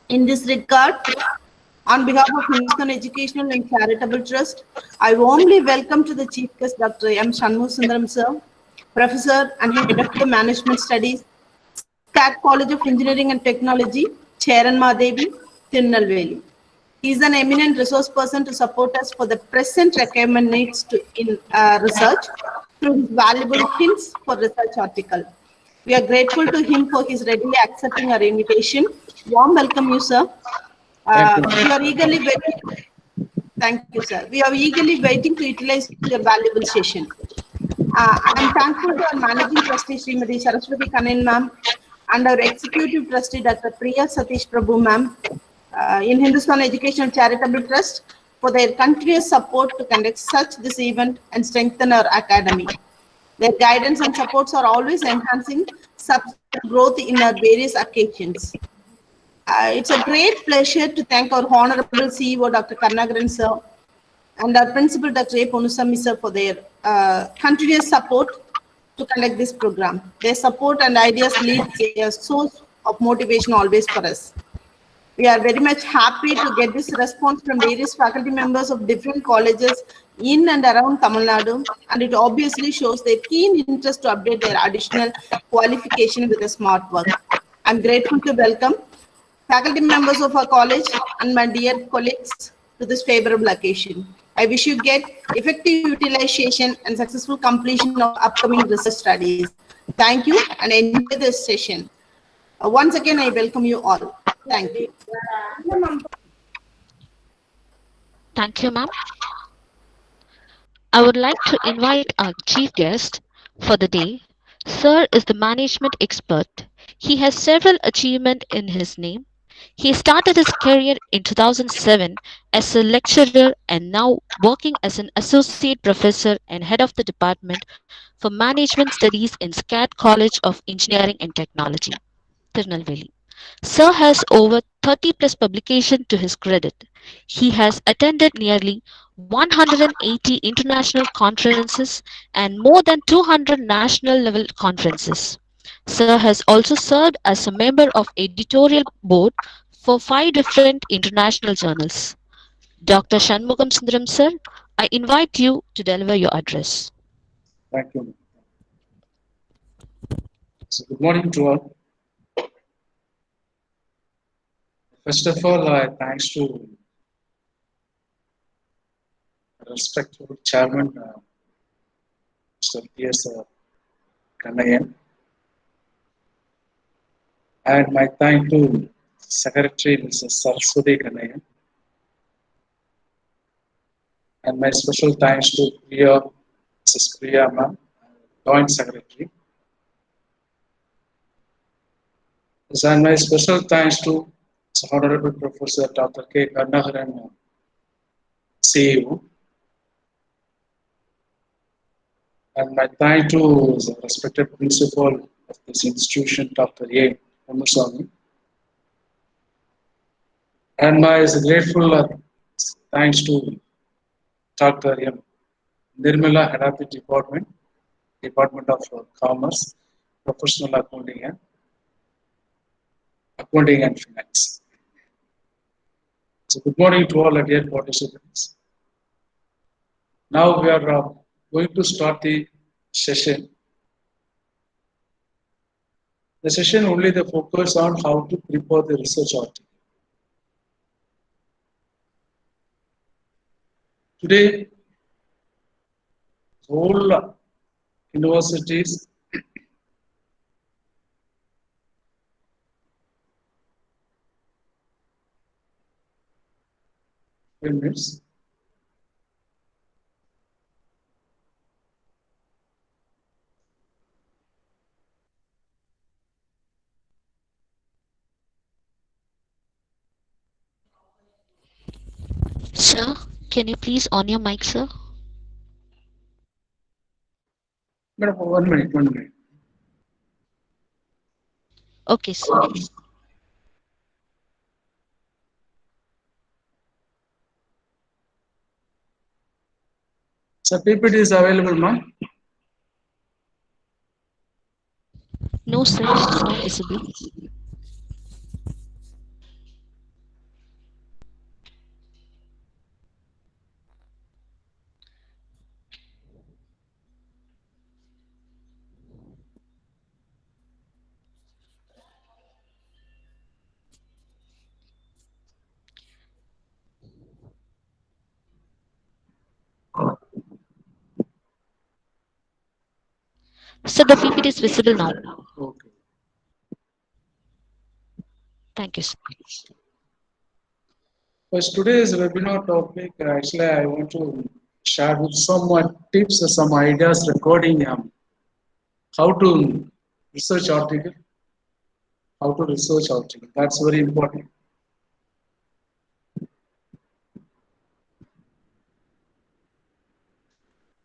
In this regard, on behalf of Hindustan Educational and Charitable Trust, I warmly welcome to the Chief Guest Dr. M. Sundaram sir, Professor and Head of the Management Studies, SCAT College of Engineering and Technology, Charanma Devi, Tirunelveli. He is an eminent resource person to support us for the present requirement needs in research through his valuable hints for research article. We are grateful to him for his readily accepting our invitation. Warm welcome you, sir. Thank you. We are eagerly waiting. Thank you, sir. We are eagerly waiting to utilize your valuable session. I am thankful to our Managing Trustee Srimati Saraswati Kanan ma'am and our Executive Trustee Dr. Priya Satish Prabhu ma'am in Hindustan Educational Charitable Trust for their continuous support to conduct such this event and strengthen our academy. Their guidance and supports are always enhancing substantial growth in our various occasions. It's a great pleasure to thank our Honorable CEO, Dr. Karnagaran sir, and our Principal, Dr. A. Ponusami sir, for their continuous support to conduct this program. Their support and ideas lead a source of motivation always for us. We are very much happy to get this response from various faculty members of different colleges in and around Tamil Nadu, and it obviously shows their keen interest to update their additional qualification with the smart work. I'm grateful to welcome faculty members of our college and my dear colleagues to this favorable occasion. I wish you get effective utilization and successful completion of upcoming research studies. Thank you and enjoy this session. Once again, I welcome you all. Thank you. Thank you, ma'am. I would like to invite our chief guest for the day. Sir is the management expert. He has several achievements in his name. He started his career in 2007 as a lecturer and now working as an associate professor and head of the department for management studies in SCAT College of Engineering and Technology, Tirunelveli. Sir has over 30 plus publications to his credit. He has attended nearly 180 international conferences and more than 200 national level conferences. Sir has also served as a member of editorial board for 5 different international journals. Dr. Shunmuga Sundaram sir, I invite you to deliver your address. Thank you. So good morning to all. First of all, thanks to respectful chairman, Mr. P.S. Kannayan, and my thank to Secretary Mrs. Saraswati Kannayan, and my special thanks to Priya, Mrs. Priya ma'am, Joint Secretary. And my special thanks to Honorable Professor Dr. K. Karnagaran, CEO. And my thanks to the respected principal of this institution, Dr. A. Ponusami. And my grateful thanks to Dr. M. Nirmala, Head of the Department of Commerce, Professional Accounting and Finance. So good morning to all dear participants. Now we are going to start the session. The session only the focus on how to prepare the research article. Today, whole universities minutes. Sir, can you please on your mic, sir? Madam, 1 minute. Okay, sir. So PPT is available, ma'am? No, sir, it is not visible. So the PPT is visible now. Okay. Thank you, sir. Because today's webinar topic, actually, I want to share with some tips or some ideas regarding how to research article, how to research article. That's very important.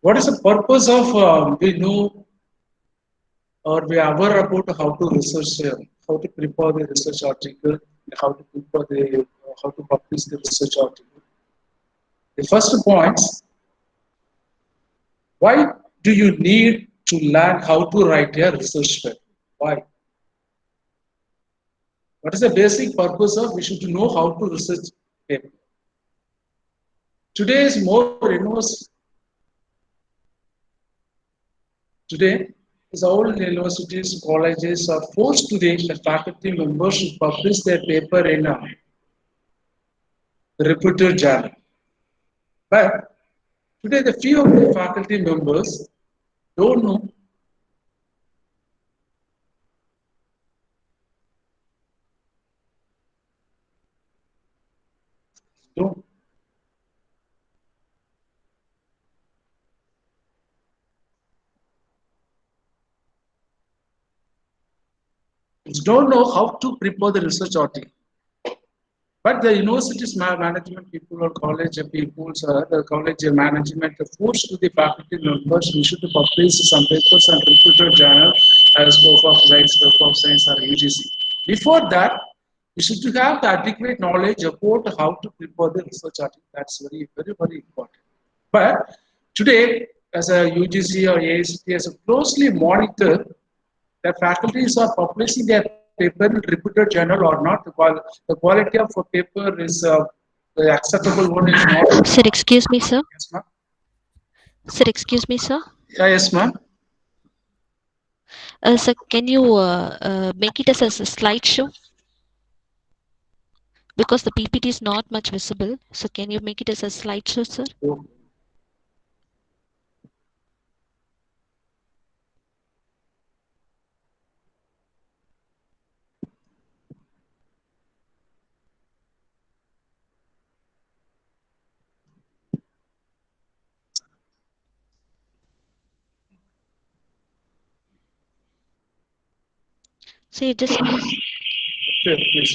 What is the purpose of we know or we are aware about how to research, how to prepare the research article, how to prepare how to publish the research article. The first point, why do you need to learn how to write a research paper? Why? What is the basic purpose of we should know how to research paper? Today is more today is all universities, colleges are forced today the faculty members to publish their paper in a reputed journal. But today the few of the faculty members don't know, don't, don't know how to prepare the research article. But the university's management people or college people, the college management forced to the faculty members we should publish some papers and reputed journal as scope of life, scope of science or UGC. Before that, you should have the adequate knowledge about how to prepare the research article. That's very, very, very important. But today, as a UGC or AICT, as a closely monitor the faculties are publishing their paper in reputed journal or not. The quality of a paper is the acceptable one is not. Sir, excuse me, sir. Yes, ma'am. Sir, excuse me, sir. Yeah, yes, ma'am. Sir, can you make it as a slideshow? Because the PPT is not much visible. So can you make it as a slideshow, sir? Okay. So you just Okay, please.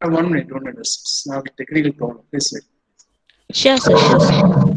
One minute, 1 minute. It's not a technical problem. Please wait. sure, sir, sure, sir.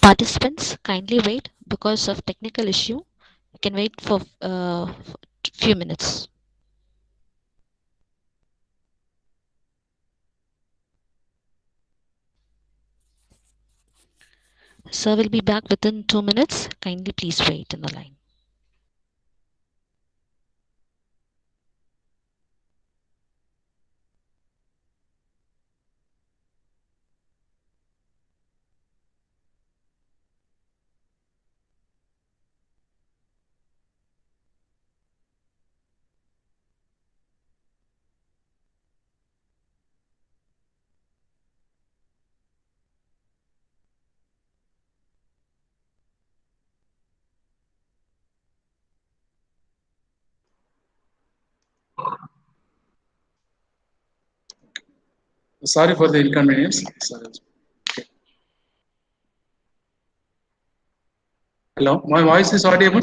Participants, kindly wait because of technical issue. You can wait for few minutes. Sir will be back within 2 minutes. Kindly please wait in the line. Sorry for the inconvenience. Sorry. Hello, my voice is audible?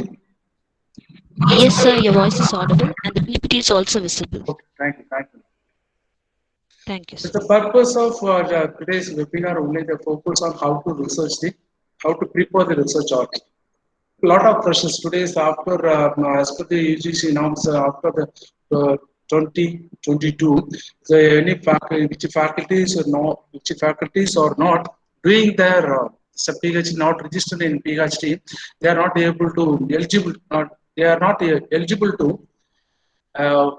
Yes, sir, your voice is audible and the PPT is also visible. Okay, thank you, thank you. Thank you, So sir. the purpose of today's webinar only the focus on how to prepare the research article. A lot of questions today is after as per the UGC norms after the 2022 which faculties are not doing their PhD not registered in PhD, they are not able to eligible not they are not eligible to uh,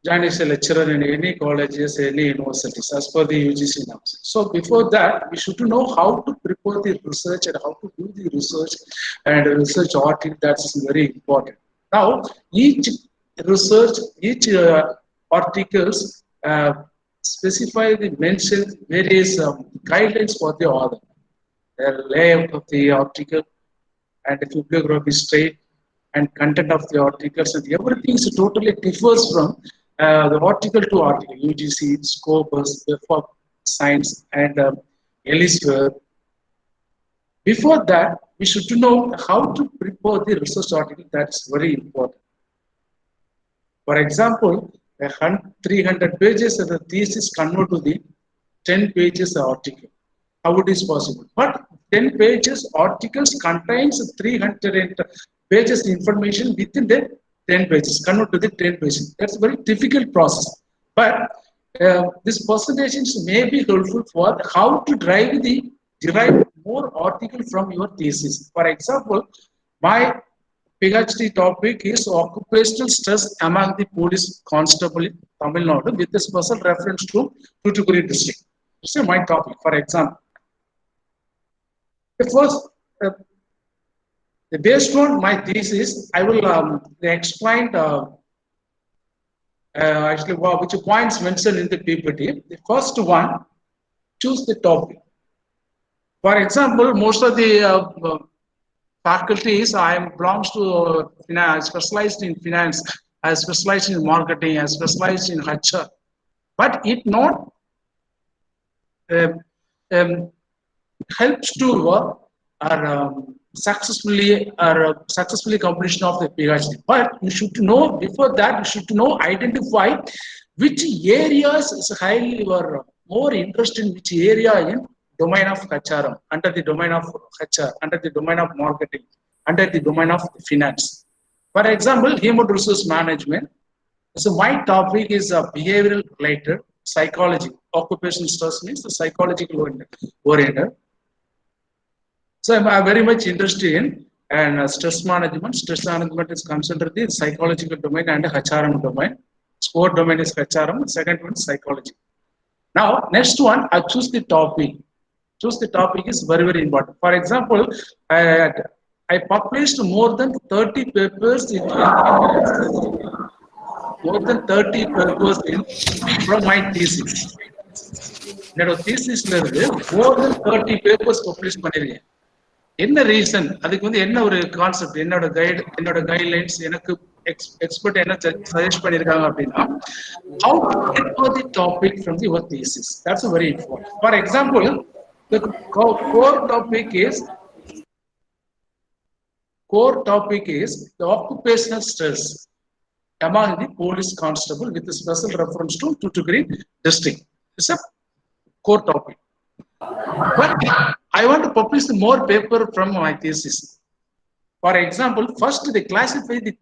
join as a lecturer in any colleges, any universities, as per the UGC norms. So before that, we should know how to prepare the research and how to do the research and research article. That's very important. Now, each articles specify the mentioned various guidelines for the author, the layout of the article, and the bibliography straight and content of the articles and everything is totally differs from the article to article, UGC, Scopus, for Science, and elsewhere. Before that, we should know how to prepare the research article. That's very important. For example, 300 pages of the thesis convert to the 10 pages article. How it is possible? But 10 pages articles contains 300 pages information within the 10 pages, convert to the 10 pages. That's a very difficult process. But this presentations may be helpful for how to derive more article from your thesis. For example, my PhD topic is occupational stress among the police constable in Tamil Nadu with a special reference to Tuticorin district. This is my topic, for example. The first, based on my thesis, I will explain actually which points mentioned in the PPT. The first one, choose the topic. For example, most of the faculties I belongs to finance, specialized in finance, I specialized in marketing, I specialized in HR, but it not um, um, helps to successfully completion of the PhD. But you should know before that you should know identify which areas is highly you are more interested in which area in domain of HR, under the domain of HR, under the domain of marketing, under the domain of finance. For example, human resource management. So my topic is behavioral related psychology. Occupational stress means the psychological oriented. So I'm very much interested in and stress management. Stress management is considered the psychological domain and HRM domain. Core domain is HRM. Second one is psychology. Now next one, I choose the topic. Choose the topic is very very important. For example, I published more than 30 papers in more than 30 papers in from my thesis. என்னோட thesis-ல இருந்து more than 30 papers publish பண்ணிருக்கேன். என்ன reason? அதுக்கு வந்து என்ன ஒரு concept, என்னோட guidelines எனக்கு எக்ஸ்பர்ட் என்ன சஜஸ்ட் பண்ணிருக்காங்க அப்படின்னா, how to prepare the topic from your thesis. That's very important. For example, the core topic is the occupational stress among the police constable with a special reference to Tuticorin district. It's a core topic. But I want to publish more paper from my thesis. For example, first they classify the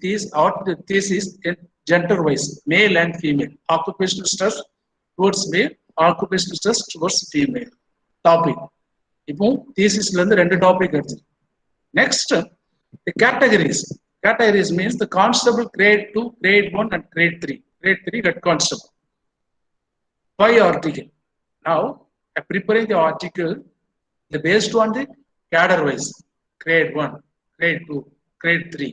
thesis in gender-wise, male and female. Occupational stress towards male, occupational stress towards female. Topic. இப்போ thesis-ல இருந்து 2 topic எடுத்து. Next, the categories. Categories means the constable grade 2, grade 1 and grade 3. Grade 3 head constable. 5 article. Now, I preparing the article based on the cadre-wise. Grade 1, grade 2, grade 3.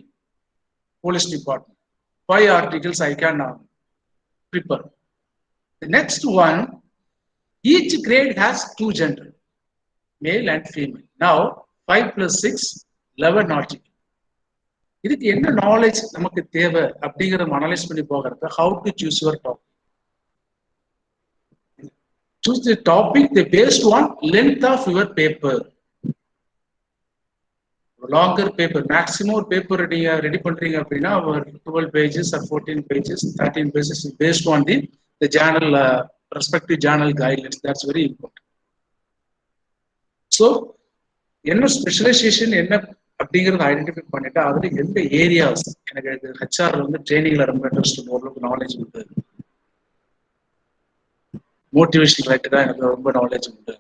Police department. 5 articles I can prepare. The next one, each grade has 2 gender, male and female. Now, 5 plus 6, 11 articles. இதுக்கு என்ன knowledge நமக்கு தேவை அப்படிங்கறத analyse பண்ணி போகிறது. How to choose your topic? Choose the topic based on length of your paper. Longer paper, maximum paper ready பண்றீங்க அப்படின்னா 12 pages or 14 pages, 13 pages based on the journal, respective journal guidelines. That's very important. So, என்ன specialisation என்ன அப்படிங்கறத identify பண்ணிட்டு அதுல எந்த areas எனக்கு ஹெச்ஆர்ல வந்து ட்ரைனிங்ல ரொம்ப இன்ட்ரெஸ்ட், ஓரளவுக்கு நாலேஜ் உண்டு. மோட்டிவேஷன் ரைட்டரா எனக்கு ரொம்ப நாலேஜ் உண்டு.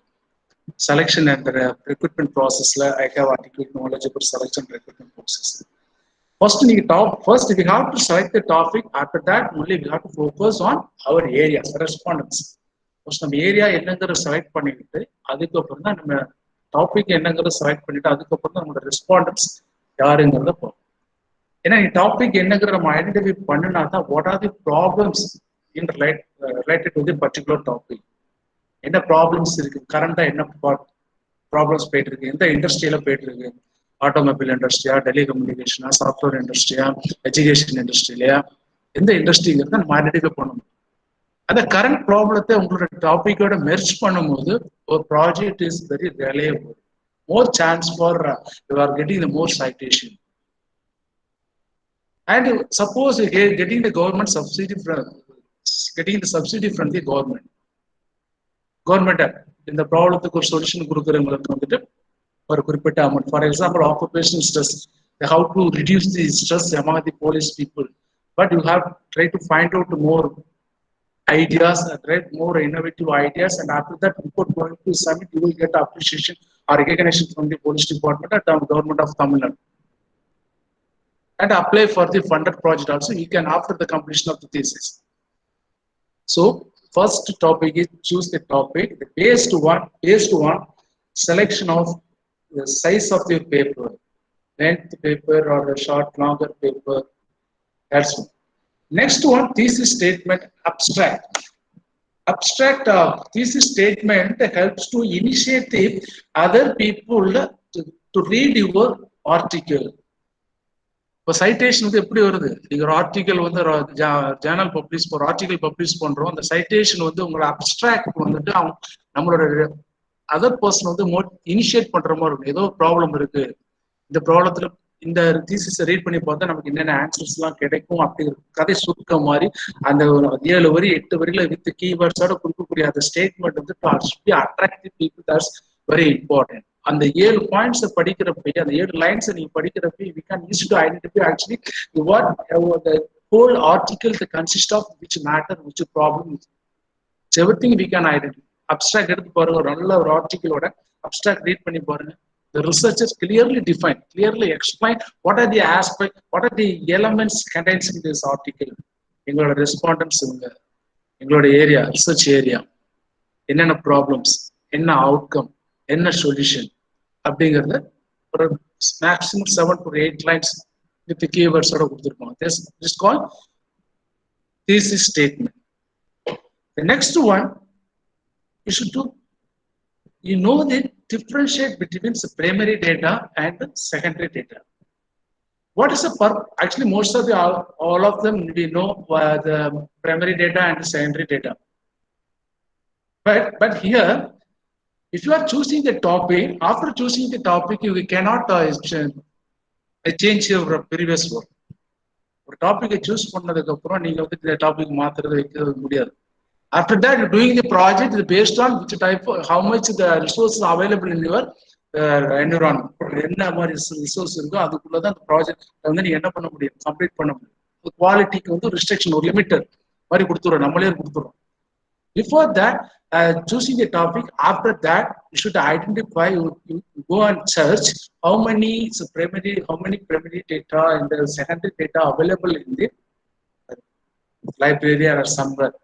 Selection and the recruitment process, I have adequate knowledge about selection and recruitment process. First, we have to select the topic. After that, only we have to focus on our areas, respondents. First, we area என்னங்கற select பண்ணிட்டு அதுக்கு அப்புறம் தான் நம்ம topic என்னங்கற select பண்ணிட்டு அதுக்கு அப்புறம் தான் நம்ம respondents யாருங்கறத பார்ப்போம். ஏன்னா இந்த டாபிக் என்னங்கற நம்ம ஐடென்டிஃபை பண்ணனா தான் what are the problems in related to the particular topic. என்ன ப்ராப்ளம்ஸ் இருக்கு, கரண்டா என்ன ப்ராப்ளம்ஸ் போயிட்டு இருக்கு, எந்த இண்டஸ்ட்ரியில போயிட்டு இருக்கு, ஆட்டோமொபைல் இண்டஸ்ட்ரியா, டெலிகம்யூனிகேஷனா, சாஃப்ட்வேர் இண்டஸ்ட்ரியா, எஜுகேஷன் இண்டஸ்ட்ரியிலையா, எந்த இண்டஸ்ட்ரிங்கிறத நம்ம ஐடென்டிஃபை பண்ணணும். அந்த கரண்ட் ப்ராப்ளத்தை உங்களோட டாபிக்கோட மெர்ஜ் பண்ணும்போது ஒரு project is very reliable, more chance for you are getting the more citation. And suppose getting the government subsidy from the government. Government இந்த ப்ராப்ளத்துக்கு ஒரு சொல்யூஷன் கொடுக்குறவங்களுக்கு வந்துட்டு ஒரு குறிப்பிட்ட amount, for example occupational stress, how to reduce the stress among the police people, but you have tried to find out more ideas and write more innovative ideas, and after that before going to submit you will get appreciation or recognition from the police department and the government of Tamil Nadu, and apply for the funded project also you can after the completion of the thesis. So first topic is choose the topic, the based one selection of the size of the paper, length paper or a short longer paper. That's one. Next one, thesis statement abstract. Thesis statement helps to initiate the other people to read your article. இப்போ citation வந்து எப்படி வருது, நீங்க ஒரு article வந்து Journal publish ஒரு article publish பண்றோம், அந்த சைட்டேஷன் வந்து உங்களோட அப்ஸ்ட்ராக்ட் வந்துட்டு நம்மளோட அதர் பர்சன் வந்து இனிஷியேட் பண்ற மாதிரி இருக்கும். ஏதோ ப்ராப்ளம் இருக்கு, இந்த ப்ராப்ளத்துல இந்த தீசிஸை ரீட் பண்ணி பார்த்தா நமக்கு என்னென்ன ஆன்சர்ஸ் எல்லாம் கிடைக்கும் அப்படிங்கிற கதை சுருக்க மாதிரி அந்த 7 வரி 8 வரியில வித் கீவேர்ட்ஸோட கொடுக்கக்கூடிய அந்த ஸ்டேட்மெண்ட் வந்து attractive people, that's very important. அந்த 7 பாயிண்ட்ஸை படிக்கிறப்ப, அந்த 7 லைன்ஸை நீங்க படிக்கிறப்ப we can use to identify actually what the whole article the consist of, which matter, which problem, everything we can identify. Abstract எடுத்து பாருங்க, ஒரு நல்ல ஒரு ஆர்டிகிளோட abstract ரீட் பண்ணி பாருங்க. The researchers clearly define, clearly explain what are the aspects, what are the elements contained in this article. எங்களோட respondents எங்களோட area, research area, என்னென்ன ப்ராப்ளம்ஸ், என்ன அவுட்கம், என்ன சொல்யூஷன் அப்படிங்கிறத ஒரு maximum 7 to 8 lines with the keywords-ஓட கொடுத்துருக்கோம். This is called thesis statement. The next one, you should do, you know the differentiate between the primary data and the secondary data. What is the actually most of the all of them we know the primary data and the secondary data. But here, if you are choosing the topic, after choosing the topic, you cannot change your previous work. ஒரு டாபிக்கை choose பண்ணதுக்கு அப்புறம் நீங்க வந்து இந்த topic மாத்துறது வைக்கிறது முடியாது. After that, doing the project is based on which type, how much the resources available in your environment என்ன மாதிரி ரிசோர்ஸ் இருக்கோ அதுக்குள்ளதான் அந்த ப்ராஜெக்ட் வந்து நீங்க என்ன பண்ண முடியும், கம்ப்ளீட் பண்ண முடியும். குவாலிட்டிக்கு வந்து ரிஸ்ட்ரிக்ஷன், ஒரு லிமிட்டர் மாதிரி கொடுத்துருவோம், நம்மளே கொடுத்துருவோம். Before that, choosing a topic, after that, you should identify, you go and search how many primary data and the secondary data available in the library or somewhere.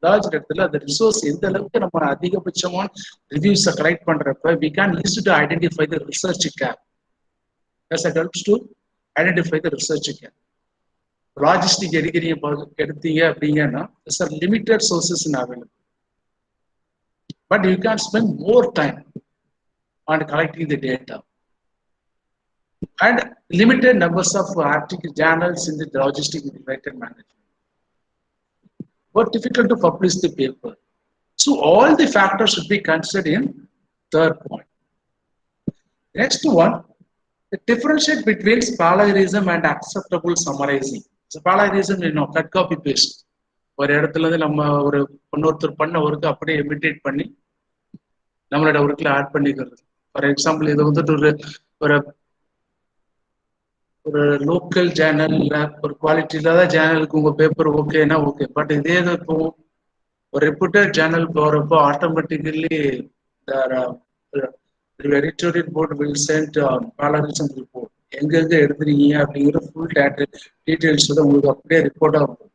Large இடத்துல அந்த resource எந்த அளவுக்கு நம்ம அதிகபட்சமான ரிவ்யூஸை கலெக்ட் பண்றப்ப we can use to identify the research gap. As it helps to identify the research gap. Logistic எடுத்தீங்க அப்படிங்கன்னா there's a limited sources in available. But you can spend more time on collecting the data. And limited numbers of article journals in the logistic related management. But difficult to publish the paper. So all the factors should be considered in third point. Next one, the differentiate between plagiarism and acceptable summarizing. So plagiarism, cut copy paste. ஒரு இடத்துல இருந்து நம்ம ஒரு இன்னொருத்தர் பண்ண work அப்படியே imitate பண்ணி நம்மளோட ஒர்க்ல ஆட் பண்ணிக்கிறது. ஃபார் எக்ஸாம்பிள், இது வந்துட்டு ஒரு ஒரு லோக்கல் ஜேர்னல்ல ஒரு குவாலிட்டி இல்லாத ஜேர்னலுக்கு உங்க பேப்பர் ஓகேனா ஓகே. பட் இதே இப்போ ஒரு ரெப்யூட்டட் ஜேர்னல் போறப்போ automatically editorial board will send plagiarism report. எங்க எடுத்துறீங்க அப்படிங்கிற ஃபுல் டீடைல்ஸோட உங்களுக்கு அப்படியே ரிப்போர்ட்டா இருக்கும்.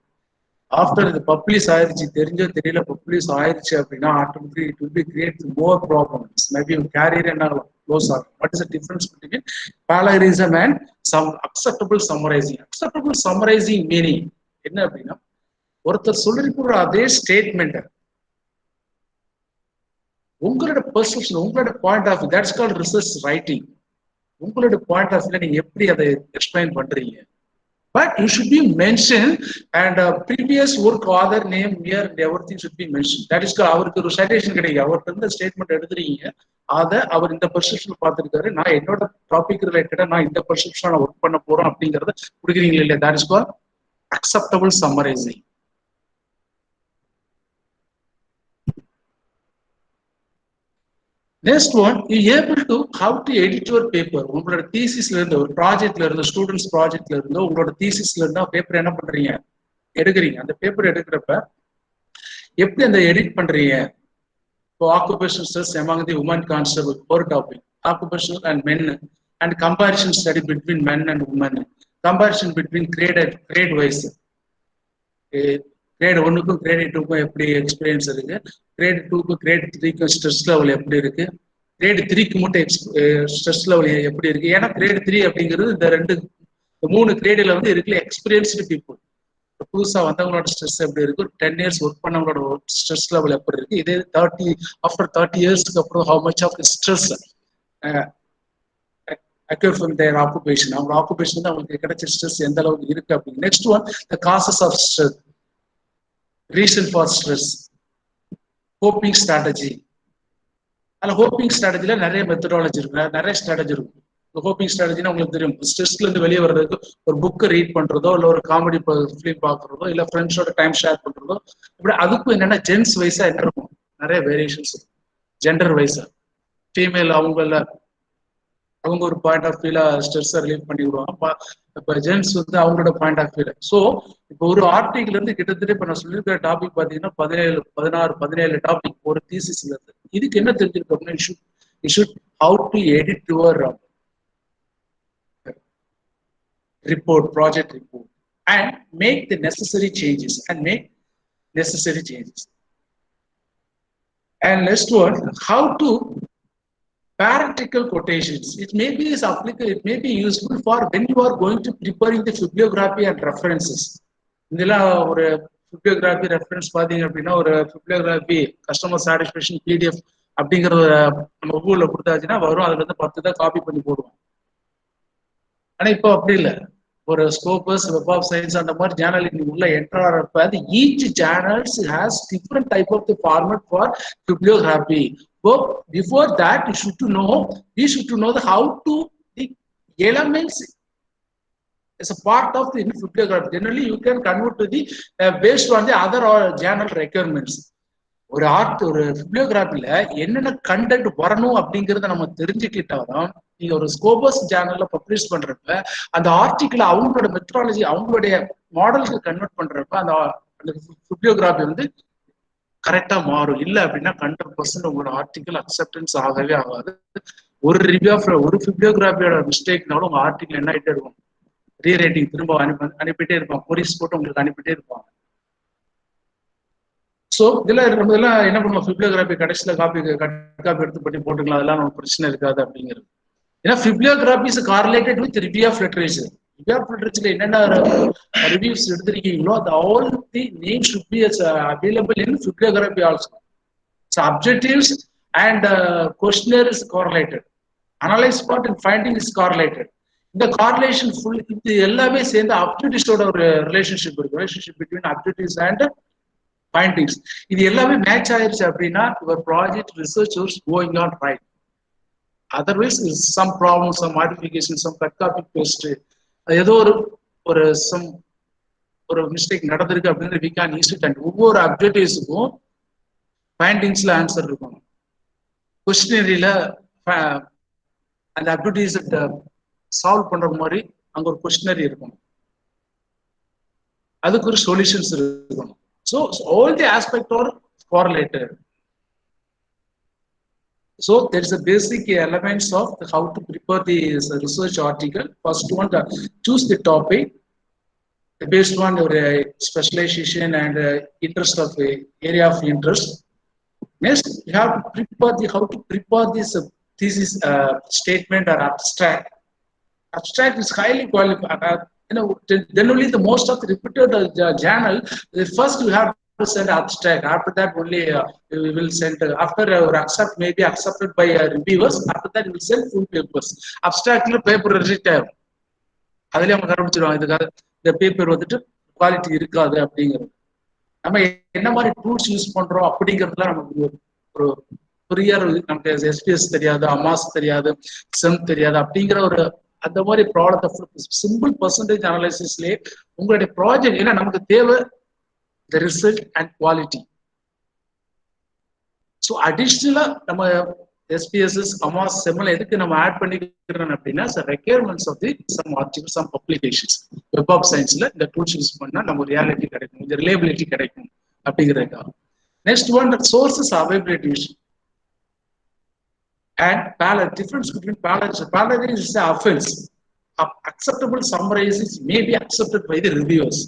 ஆஃப்டர் இது பப்ளிஷ் ஆயிடுச்சு, தெரிஞ்சோ தெரியல பப்ளிஷ் ஆயிடுச்சு அப்படின்னா automatic it will be create more problems. Maybe career என்ன க்ளோஸ் ஆகும். What is the difference between plagiarism and some acceptable summarizing? Acceptable summarizing meaning என்ன அப்படின்னா, ஒருத்தர் சொல்லிருக்கிற அதே ஸ்டேட்மெண்ட் உங்களோட பெர்செப்ஷன், உங்களோட point of view, that's called research writing. உங்களோட பாயிண்ட் ஆஃப் வியூல நீங்க எப்படி அதை எக்ஸ்பிளைன் பண்றீங்க. But you should be mentioned and previous work author name, year and everything should be mentioned. That is called அவருக்கு ஒரு சைட்டேஷன் கிடைக்கும். அவர்கிட்ட இருந்து ஸ்டேட்மெண்ட் எடுத்துறீங்க, அதை அவர் இந்த பெர்செப்ஷன் பார்த்துருக்காரு, நான் என்னோட டாபிக் ரிலேட்டடா நான் இந்த பெர்செப்ஷன் ஒர்க் பண்ண போறோம் அப்படிங்கறத கொடுக்குறீங்களா இல்லையா. That is called acceptable summarizing. Next one, you able to how to edit your paper. உங்களோட தீசிஸ்ல இருந்து, ஒரு ப்ராஜெக்ட்ல இருந்து, ஸ்டூடெண்ட்ஸ் ப்ராஜெக்ட்ல இருந்து உங்களோட தீசிஸ்ல இருந்தா பேப்பர் என்ன பண்றீங்க, எடுக்கிறீங்க. அந்த பேப்பர் எடுக்கிறப்ப எப்படி அந்த எடிட் பண்றீங்க. இப்போ occupational stress among the women constable ஒரு topic, occupational and men and comparison study between men and women, comparison between grade wise, grade 1க்கும் கிரேட் 2க்கும் எப்படி எக்ஸ்பீரியன்ஸ் இருக்கு, கிரேட் 2க்கும் கிரேட் 3க்கும் ஸ்ட்ரெஸ் லெவல் எப்படி இருக்கு, கிரேட் 3க்கு மட்டும் ஸ்ட்ரெஸ் லெவல் எப்படி இருக்கு. ஏன்னா கிரேட் 3 அப்படிங்கிறது இந்த 3 கிரேடில் வந்து இருக்குல்ல எக்ஸ்பீரியன்ஸ்டு பீப்புள். புதுசா வந்தவங்களோட ஸ்ட்ரெஸ் எப்படி இருக்கு, 10 இயர்ஸ் ஒர்க் பண்ணவங்களோட ஸ்ட்ரெஸ் லெவல் எப்படி இருக்கு. இதே ஆஃப்டர் 30 இயர்ஸ்க்கு அப்புறம் how much of the stress occur from their occupation. அவங்க ஆக்குபேஷன் தான் அவங்களுக்கு கிடைச்ச ஸ்ட்ரெஸ் எந்த அளவுக்கு இருக்கு அப்படின்னு. Next one, the causes of stress, reason for stress, coping strategy. அதில் ஹோப்பிங் ஸ்ட்ராட்டஜில நிறைய மெத்தடாலஜி இருக்கு, நிறைய ஸ்ட்ராட்டஜி இருக்கும். ஹோப்பிங் ஸ்ட்ராட்டஜினா உங்களுக்கு தெரியும், ஸ்ட்ரெஸ்ல இருந்து வெளியே வர்றதுக்கு ஒரு புக்கை ரீட் பண்றதோ, இல்லை ஒரு காமெடி ஃபிலிம் பார்க்கறதோ, இல்லை ஃப்ரெண்ட்ஸோட டைம் ஷேர் பண்றதோ, இப்படி அதுக்கும் என்னன்னா ஜென்ஸ் வைஸா என்ன இருக்கும், நிறைய வேரியேஷன்ஸ் இருக்கும். ஜெண்டர் வைஸா ஃபீமேல் அவங்க ஒரு பாயிண்ட் ஆஃப் வியூல ஸ்ட்ரெஸ்ஸை ரிலீவ் பண்ணி விடுவாங்க. இப்போ ஜென்ஸ் வந்து அவங்களோட பாயிண்ட் ஆஃப் வியூல. ஸோ இப்போ ஒரு ஆர்டிகிள் இருந்து கிட்டத்தட்ட இப்போ நான் சொல்லியிருக்கிற டாபிக் பார்த்தீங்கன்னா 17 டாபிக் ஒரு தீசிஸ்ல இருந்து. இதுக்கு என்ன தெரிஞ்சிருக்கு அப்படின்னா, you should how to edit your report, project report, and make the necessary changes And next one, how to parenthetical quotations. It may be applicable, it may be useful for when you are going to preparing the bibliography and references. இதெல்லாம் ஒரு bibliography reference பாத்தீங்க அப்படின்னா, ஒரு bibliography customer satisfaction PDF அப்படிங்கிறத நம்ம கூகுள்ல கொடுத்தாச்சுன்னா வரும். அதுல இருந்து 10 தான் காப்பி பண்ணி போடுவோம். ஆனா இப்போ அப்படி இல்லை. ஒரு ஸ்கோபஸ், வெப் ஆஃப் சயின்ஸ் அந்த மாதிரி ஜேர்னல் உள்ள என்டர் ஆகிறப்ப அது each journals has different type of the format for bibliography. So before that, we should to know the how to the elements as a part of the bibliography. Generally, you can convert to the based on the other journal requirements. ஒரு art ஒரு பிப்ளியோகிராஃபில என்னென்ன content வரணும் அப்படிங்கிறத நம்ம தெரிஞ்சுக்கிட்டாதான் நீங்க ஒரு Scopus சேனல்ல publish பண்றப்ப அந்த ஆர்டிக்கிள் அவங்களோட மெத்தடாலஜி அவங்களுடைய மாடலுக்கு கன்வெர்ட் பண்றப்ப அந்த பிப்ளியோகிராஃபி வந்து கரெக்டா மாறும். இல்லை அப்படின்னா 100% உங்களோட ஆர்டிக்கல் அக்செப்டன்ஸ் ஆகவே ஆகாது. ஒரு ரிவ்யூ ஆஃப் ஒரு பிப்ளியோகிராஃபியோட மிஸ்டேக்னாலும் உங்க ஆர்டிக்கல் என்ன ஆகிட்டே இருக்கும், ரீரைட்டிங் திரும்ப அனுப்பிட்டே இருப்பாங்க, கொரிஸ் போட்டு உங்களுக்கு அனுப்பிட்டே இருப்பாங்க. ஸோ இதெல்லாம் நம்ம இதெல்லாம் என்ன பண்ணுவோம், பிப்ளியோகிராஃபி கடைசியில் காப்பி எடுத்து பண்ணி போட்டுக்கலாம், அதெல்லாம் நமக்கு பிரச்சனை இருக்காது அப்படிங்கிறது. ஏன்னா bibliography is correlated with review of literature. Review of லிட்ரேச்சர்ல என்னென்ன ரிவ்யூஸ் எடுத்திருக்கீங்களோ அது all the name should be available in bibliography also. So objectives and questionnaire is correlated, analyse part and finding is correlated. இந்த correlation full இது எல்லாமே சேர்ந்து அப்ஜெக்டிவ்ஸோட ஒரு relationship இருக்கு, relationship between objectives and findings. இது எல்லாமே மேட்ச் ஆயிருச்சு அப்படின்னா your project research is going on right. Otherwise some problem, some modification, some cut copy paste, ஏதோ ஒரு சம் ஒரு மிஸ்டேக் நடந்திருக்கு அப்படின்னு we can use it. And ஒவ்வொரு அப்ஜெக்டிவ்ஸுக்கும் ஃபைண்டிங்ஸ்ல ஆன்சர் இருக்கும். கொஸ்டினரியில அந்த அப்ஜெக்டிவ்ஸ் சால்வ் பண்ற மாதிரி அங்க ஒரு கொஸ்டினரி இருக்கும், அதுக்கு ஒரு சொல்யூஷன்ஸ் இருக்கணும். So all the aspects are correlated. So there is a basic elements of how to prepare the research article. First one, choose the topic. Based on your specialization and interest of area of interest. Next, you have to prepare how to prepare this thesis statement or abstract. Abstract is highly qualified. Then only the most of the repeated journal. First, you have to send abstract. After that, only we will send. After accept may be accepted by reviewers. After that, we will send full papers. Abstract paper reject. அதிலே அவங்க கண்டுபிடிச்சிருவாங்க இதுக்காக இந்த paper வந்துட்டு quality இருக்காது அப்படிங்கிறது. நம்ம என்ன மாதிரி டூல்ஸ் யூஸ் பண்றோம் அப்படிங்கிறதுலாம் நமக்கு ஒரு புரியர். நமக்கு எஸ்பிஎஸ் தெரியாது, அமாஸ் தெரியாது, செம் தெரியாது அப்படிங்கிற ஒரு அந்த மாதிரி ப்ராப்ளத்தை சிம்பிள் பர்சன்டேஜ் அனாலிசிஸ்லேயே உங்களுடைய ப்ராஜெக்ட் ஏன்னா நமக்கு தேவை the result and quality. So additionally நம்ம எஸ்பிஎஸ்எஸ் அமாஸ் செம்ல எதுக்கு நம்ம ஆட் பண்ணிக்கிறோம் அப்படின்னா requirements of the some article, some publications. Web of சயின்ஸ்ல இந்த டூல்ஸ் யூஸ் பண்ணா நம்ம ரியாலிட்டி கிடைக்கும், இந்த ரிலேபிலிட்டி கிடைக்கும் அப்படிங்கிறதுக்காக. Next one, sources availability and difference between plagiarism is an offense. Acceptable summarizes may be accepted by the reviewers.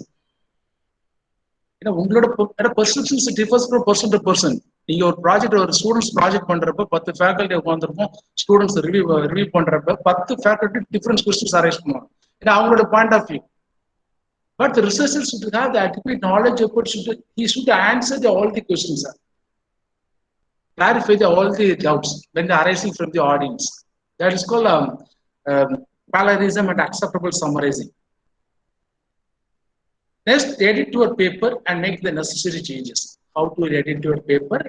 உங்களோட perceptions differs from person to person. நீங்க ஒரு ப்ராஜெக்ட் ஒரு ஸ்டூடெண்ட்ஸ் ப்ராஜெக்ட் பண்றப்ப 10 ஃபேக்கல்ட்டி உட்காந்துருப்போம், ஸ்டூடெண்ட்ஸ் ரிவ்யூ பண்றப்ப 10 faculty difference questions arrange பண்ணுவாங்க. ஏன்னா அவங்களோட point of view. But the researcher should have the adequate knowledge effort. He should answer all the questions, clarify all the doubts when they arising from the audience. That is called plagiarism and acceptable summarizing. Next, edit your paper and make the necessary changes. How to edit your paper?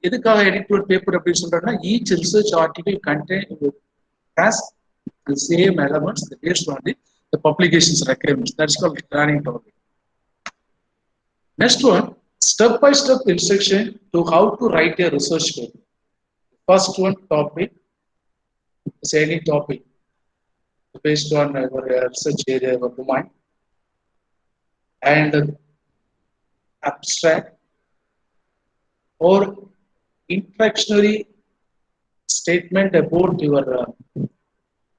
எதுக்காக edit your paper அப்படின்னு சொல்றேன்னா, each research article has the same elements based on the publications requirements. That's called planning topic. Next one, step-by-step instruction to how to write a research paper. First one, topic is any topic based on our research area or domain, and abstract or introductory statement about your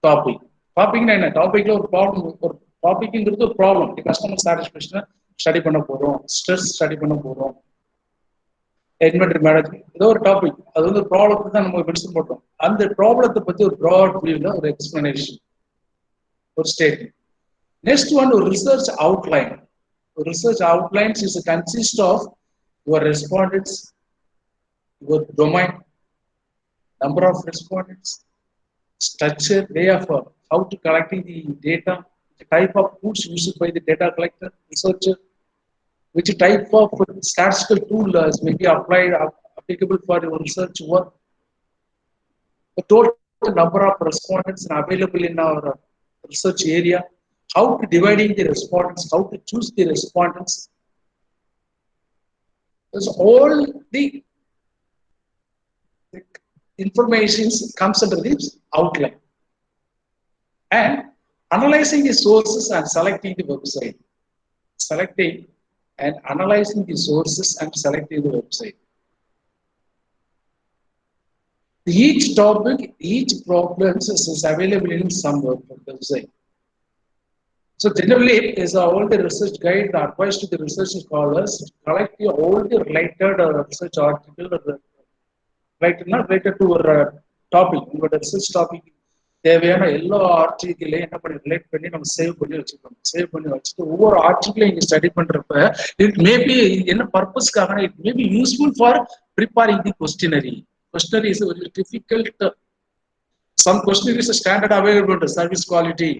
topic. Topic na topic la or problem, or topic ingirudhu or problem. Customer satisfaction study பண்ண போறோம், stress study பண்ண போறோம், inventory management, ஏதோ ஒரு topic. அது வந்து ப்ராப்ளத்தை தான் நம்ம மென்ஷன் பண்றோம். அந்த ப்ராப்ளத்தை பத்தி ஒரு ப்ராட் வியூல ஒரு எக்ஸ்பிளனேஷன், ஒரு ஸ்டேட்மெண்ட். நெக்ஸ்ட் ஒன், ஒரு research outline. Research outlines is consist of your respondents, your domain, number of respondents, structure, way of how to collecting the data, the type of tools used by the data collector, researcher, which type of statistical tool may be applied applicable for your research work, the total number of respondents available in our research area, how to dividing the respondents, how to choose the respondents. There's all the information comes under this outline. And analyzing the sources and selecting the website. Selecting and analyzing the sources and selecting the website. Each topic, each problem is available in some website. So generally, is all the research guide, the advice to the research scholars, collect all the related research article, not related to our topic, but research topic. தேவையான எல்லா ஆர்டிகிளையும் என்ன பண்ணி relate பண்ணி நம்ம save பண்ணி வச்சுக்கணும். Save பண்ணி வச்சுட்டு ஒவ்வொரு ஆர்டிகிளையும் இங்கே ஸ்டடி பண்றப்ப இட் மேபி என்ன பர்பஸ்க்காக it maybe useful for preparing the questionnaire. Questionnaire is very difficult. Some questionnaire is a standard available to service quality.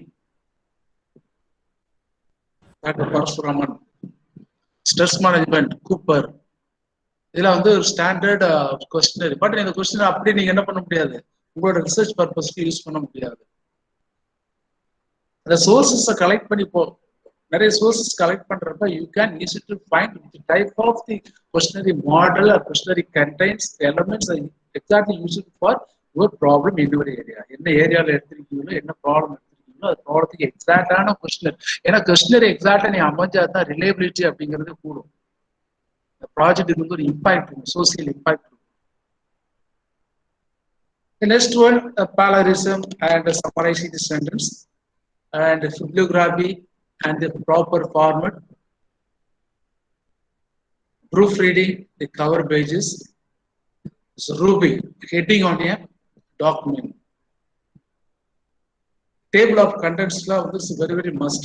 Dr. Parasuraman, stress management, Cooper. இதெல்லாம் வந்து ஒரு ஸ்டாண்டர்ட் கொஸ்டினரி. பட் இந்த question அப்படி நீங்க என்ன பண்ண முடியாது, உங்களோட ரிசர்ச் பர்பஸ்க்கு யூஸ் பண்ண முடியாது. அந்த சோர்சஸை கலெக்ட் பண்ணி நிறைய சோர்சஸ் கலெக்ட் பண்றப்ப you can use to find the type of the questionnaire model or questionnaire contains elements exactly use for your problem in your area. என்ன ஏரியாவில் எடுத்திருக்கீங்களோ, என்ன ப்ராப்ளம் எடுத்திருக்கீங்களோ அது ப்ராப்ளத்துக்கு எக்ஸாக்டான கொஸ்டினர். ஏன்னா கொஸ்டினரி எக்ஸாக்டா நீ அமைஞ்சா தான் ரிலேபிலிட்டி அப்படிங்கிறது கூடும். இந்த ப்ராஜெக்ட் வந்து ஒரு இம்பாக்ட் இருக்கும், சோசியல் இம்பாக்ட் இருக்கும். The next one, parallelism and summarizing the sentence and bibliography and the proper format, proofreading the cover pages, rubric, heading on a document. Table of contents is very, very must.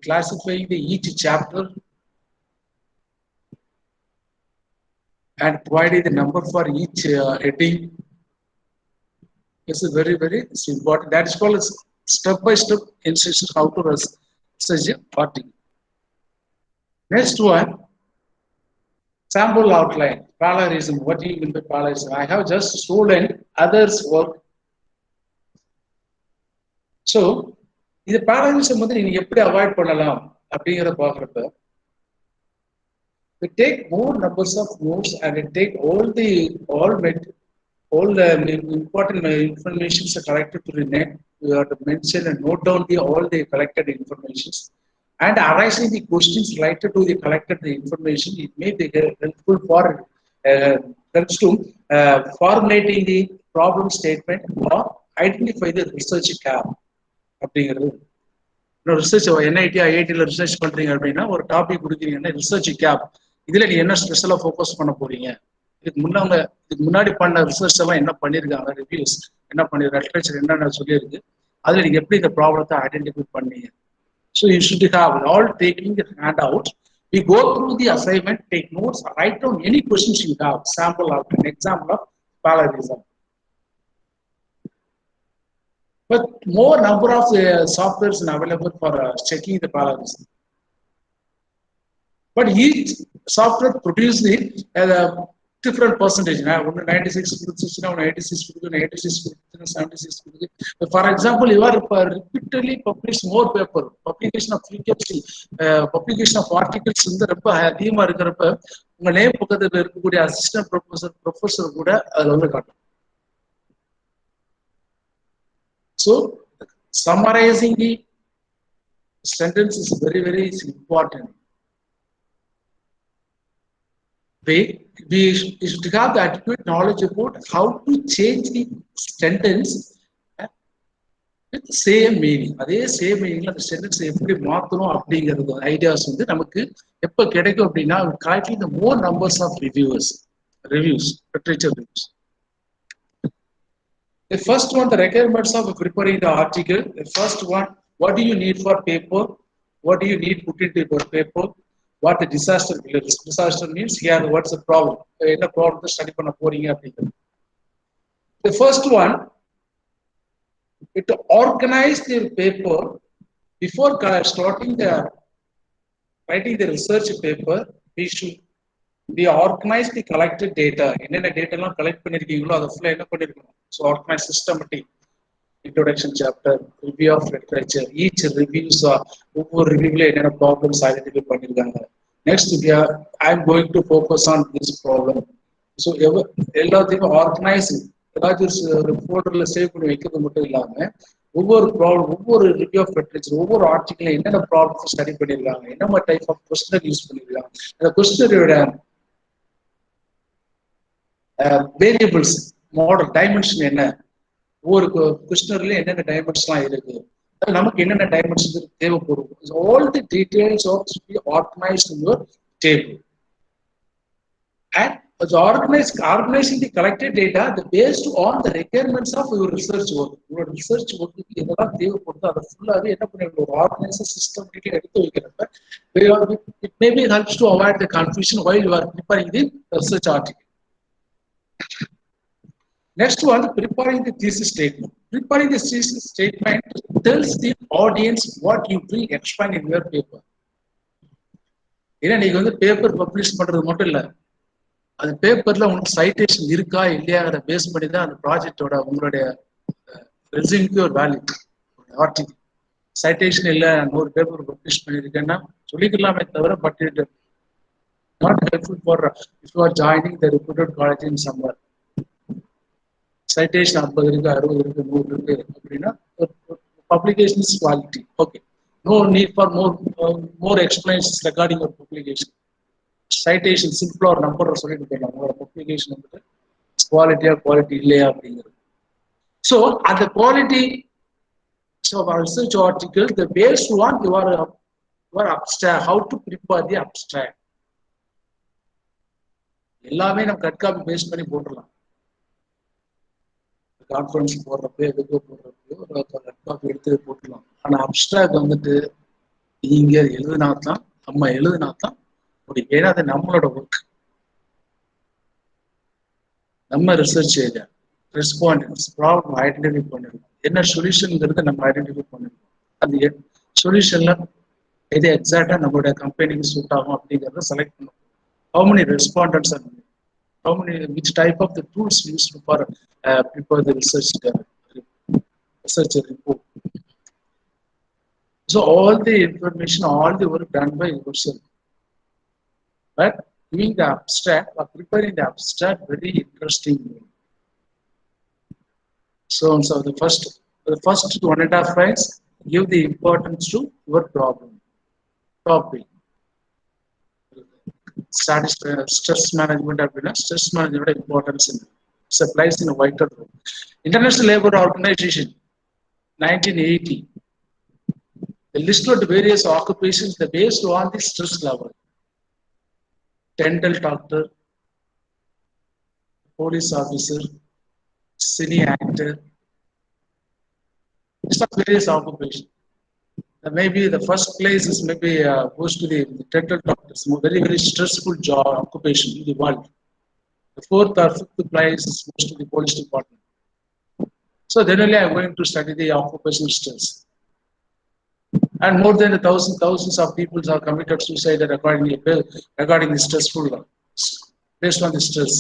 Classifying each chapter and providing the number for each heading is very, very important. That is called step-by-step instruction how to research a article. Next one, sample outline, parallelism. What do you mean by parallelism? I have just stolen others' work. So, this parallelism வந்து நீங்க எப்படி avoid பண்ணலாம் அப்படிங்கிறத பார்க்குறப்ப we take more numbers of notes and we take all the important information are collected to the net. We have to mention and note down all the collected information and arising the questions related to the collected information. It may be helpful for helps to formulating the problem statement or identify the research gap. அப்படிங்கிறது research NIT IITல research பண்றீங்க அப்படின்னா ஒரு topic கொடுக்குறீங்கன்னா research gap, இதுல நீ என்ன ஸ்பெஷலா focus பண்ண போறீங்க, இதுக்கு முன்னாடி பண்ண ரிசர்ச் எல்லாம் என்ன பண்ணிருக்காங்க, ரிவ்யூஸ் என்ன பண்ணிருக்காங்க, லிட்ரேச்சர் என்னென்ன சொல்லியிருக்கு, அதுல நீங்க எப்படி இந்த ப்ராப்ளத்தை ஐடென்டிஃபை பண்ணீங்க. So you should have all taking the hand out. We go through the assignment, take notes, write down any questions you have, sample out an example of parallelism. But more number of softwares are available for checking the parallelism. But each software produces different percentage. 96 86 76. For example, you are repeatedly publish more paper, publication of frequency, publication of articles in the அதிகமா இருக்கிறப்ப உங்க name பக்கத்துல இருக்கக்கூடிய assistant professor கூட அதுல வந்து காட்டும். So, summarizing the sentence is very, very important. We should have the adequate knowledge about how to change the sentence with the same meaning. அதே சேம் மீனிங்ல அந்த சென்டென்ஸ் எப்படி மாற்றணும் அப்படிங்கிறது ஐடியாஸ் வந்து நமக்கு எப்போ கிடைக்கும் அப்படின்னா collecting the more numbers of reviews, literature reviews. The first one, the requirements of preparing the article. The first one, what do you need for paper? What do you need put into your paper? What the disaster is. Disaster means here, what's the problem? What problem to study பண்ண போறீங்க அப்படிங்கிறது. The first one, to organize the paper before starting writing the research paper. We should we organize the collected data. என்னென்ன data எல்லாம் collect பண்ணிருக்கீங்களோ அதை ஃபுல்லா என்ன பண்ணிருக்கணும். So organize systematic introduction chapter, review of literature, each reviews ஒவ்வொரு ரிவ்யூல என்னென்ன problems identify பண்ணிருக்காங்க. Next I am going to focus on this problem. So எல்லாத்தையும் ஆர்கனைஸ் ஏதாச்சும் ஒரு ஃபோல்டர்ல சேவ் பண்ணி வைக்கிறது மட்டும் இல்லாம ஒவ்வொரு ப்ராப்ளம், ஒவ்வொரு ரிவ்யூ ஆஃப் லிட்ரேச்சர், ஒவ்வொரு ஆர்டிகிள் என்னென்ன ப்ராப்ளம் ஸ்டடி பண்ணிருக்காங்க, என்ன டைப் ஆஃப் கொஸ்டினர் யூஸ் பண்ணிருக்காங்க, அந்த கொஸ்டினரோட வேரியபிள்ஸ், மாடல், டைமென்ஷன் என்ன, ஒவ்வொரு கொஸ்டினர்லயும் என்னென்ன டைமென்ஷன்லாம் இருக்கு, நமக்கு என்னென்ன டைமென்ஷன் தேவைப்படும், all the details of be organized in your table. And organizing the collected data based on the requirements of your research work. Your research work இதெல்லாம் தேவைப்படுது, அதை ஃபுல்லாவே என்ன பண்ணிருக்கோம், ஒரு ஆர்கனைசர் சிஸ்டமேட்டிக்கா எடுத்து வைக்கிறப்ப it maybe helps to avoid the confusion while you are preparing the research article. Next one, preparing the thesis statement. Preparing the thesis statement tells the audience what you will explain in your paper. ஏன்னா நீங்க வந்து paper publish பண்றது மட்டும் இல்ல, அந்த பேப்பர்ல உங்களுக்கு citation இருக்கா இல்லையாங்கிறத பேஸ் பண்ணி தான் அந்த ப்ராஜெக்டோட உங்களுடைய ரெஸ்யூம்க்கு ஒரு வேல்யூ. ஆர்டிகல் சைட்டேஷன் இல்லை, ஒரு பேப்பர் பப்ளிஷ் பண்ணியிருக்கேன்னா சொல்லிக்கலாமே தவிர, but it not helpful for if you are joining the reputed college in summer. Citation 50 இருக்கு, 60 இருக்கு, 100 இருக்கு அப்படின்னா publication is quality. Okay, no need for more explanations regarding your publication. Citation சிம்பிளா ஒரு நம்பர் சொல்லிட்டு போயிடலாம், உங்களோட பப்ளிகேஷன் வந்துட்டு குவாலிட்டியா குவாலிட்டி இல்லையா அப்படிங்கிறது. ஸோ அந்த quality research article the based on your abstract, how to prepare the abstract. எல்லாமே நம்ம கட் காப்பி பேஸ்ட் பண்ணி போட்டுடலாம். கான்ஃபரன்ஸ் போடுறப்போ எதுக்கோ போடுறப்போ கட் காப்பி எடுத்து போட்டுடலாம். ஆனா அப்ஸ்ட்ராக்ட் வந்துட்டு நீங்க எழுதினாத்தான், நம்ம எழுதினாத்தான். ஏன்னா அது நம்மளோட ஒர்க், நம்ம research area, respondents, problem identify பண்ணிருக்கோம், என்ன சொல்யூஷன்ங்கிறத நம்ம ஐடென்டிஃபை பண்ணிருக்கோம். அந்த சொல்யூஷன்ல எது எக்ஸாக்டா நம்மளுடைய கம்பெனிக்கு சூட் ஆகும் அப்படிங்கிறத செலக்ட் பண்ணும். How many respondents are needed? How many, which type of the tools used for prepare the research report? So all the information, all the work done by yourself. But doing the abstract or preparing the abstract very interesting. So the first 1.5 lines give the importance to your problem topic. Stress management அப்படின்னா stress management importance plays in a vital role. International Labour Organization 1980 they listed various occupations based on the stress level. Dental doctor, police officer, cine actor, list of various occupations. Maybe the first place is maybe goes to the dental doctors, very very stressful job occupation in the world. The 4th or 5th place is goes to the police department. So then only I am going to study the occupational stress. And more than thousands of people are committed suicide regarding the stressful based on the stress.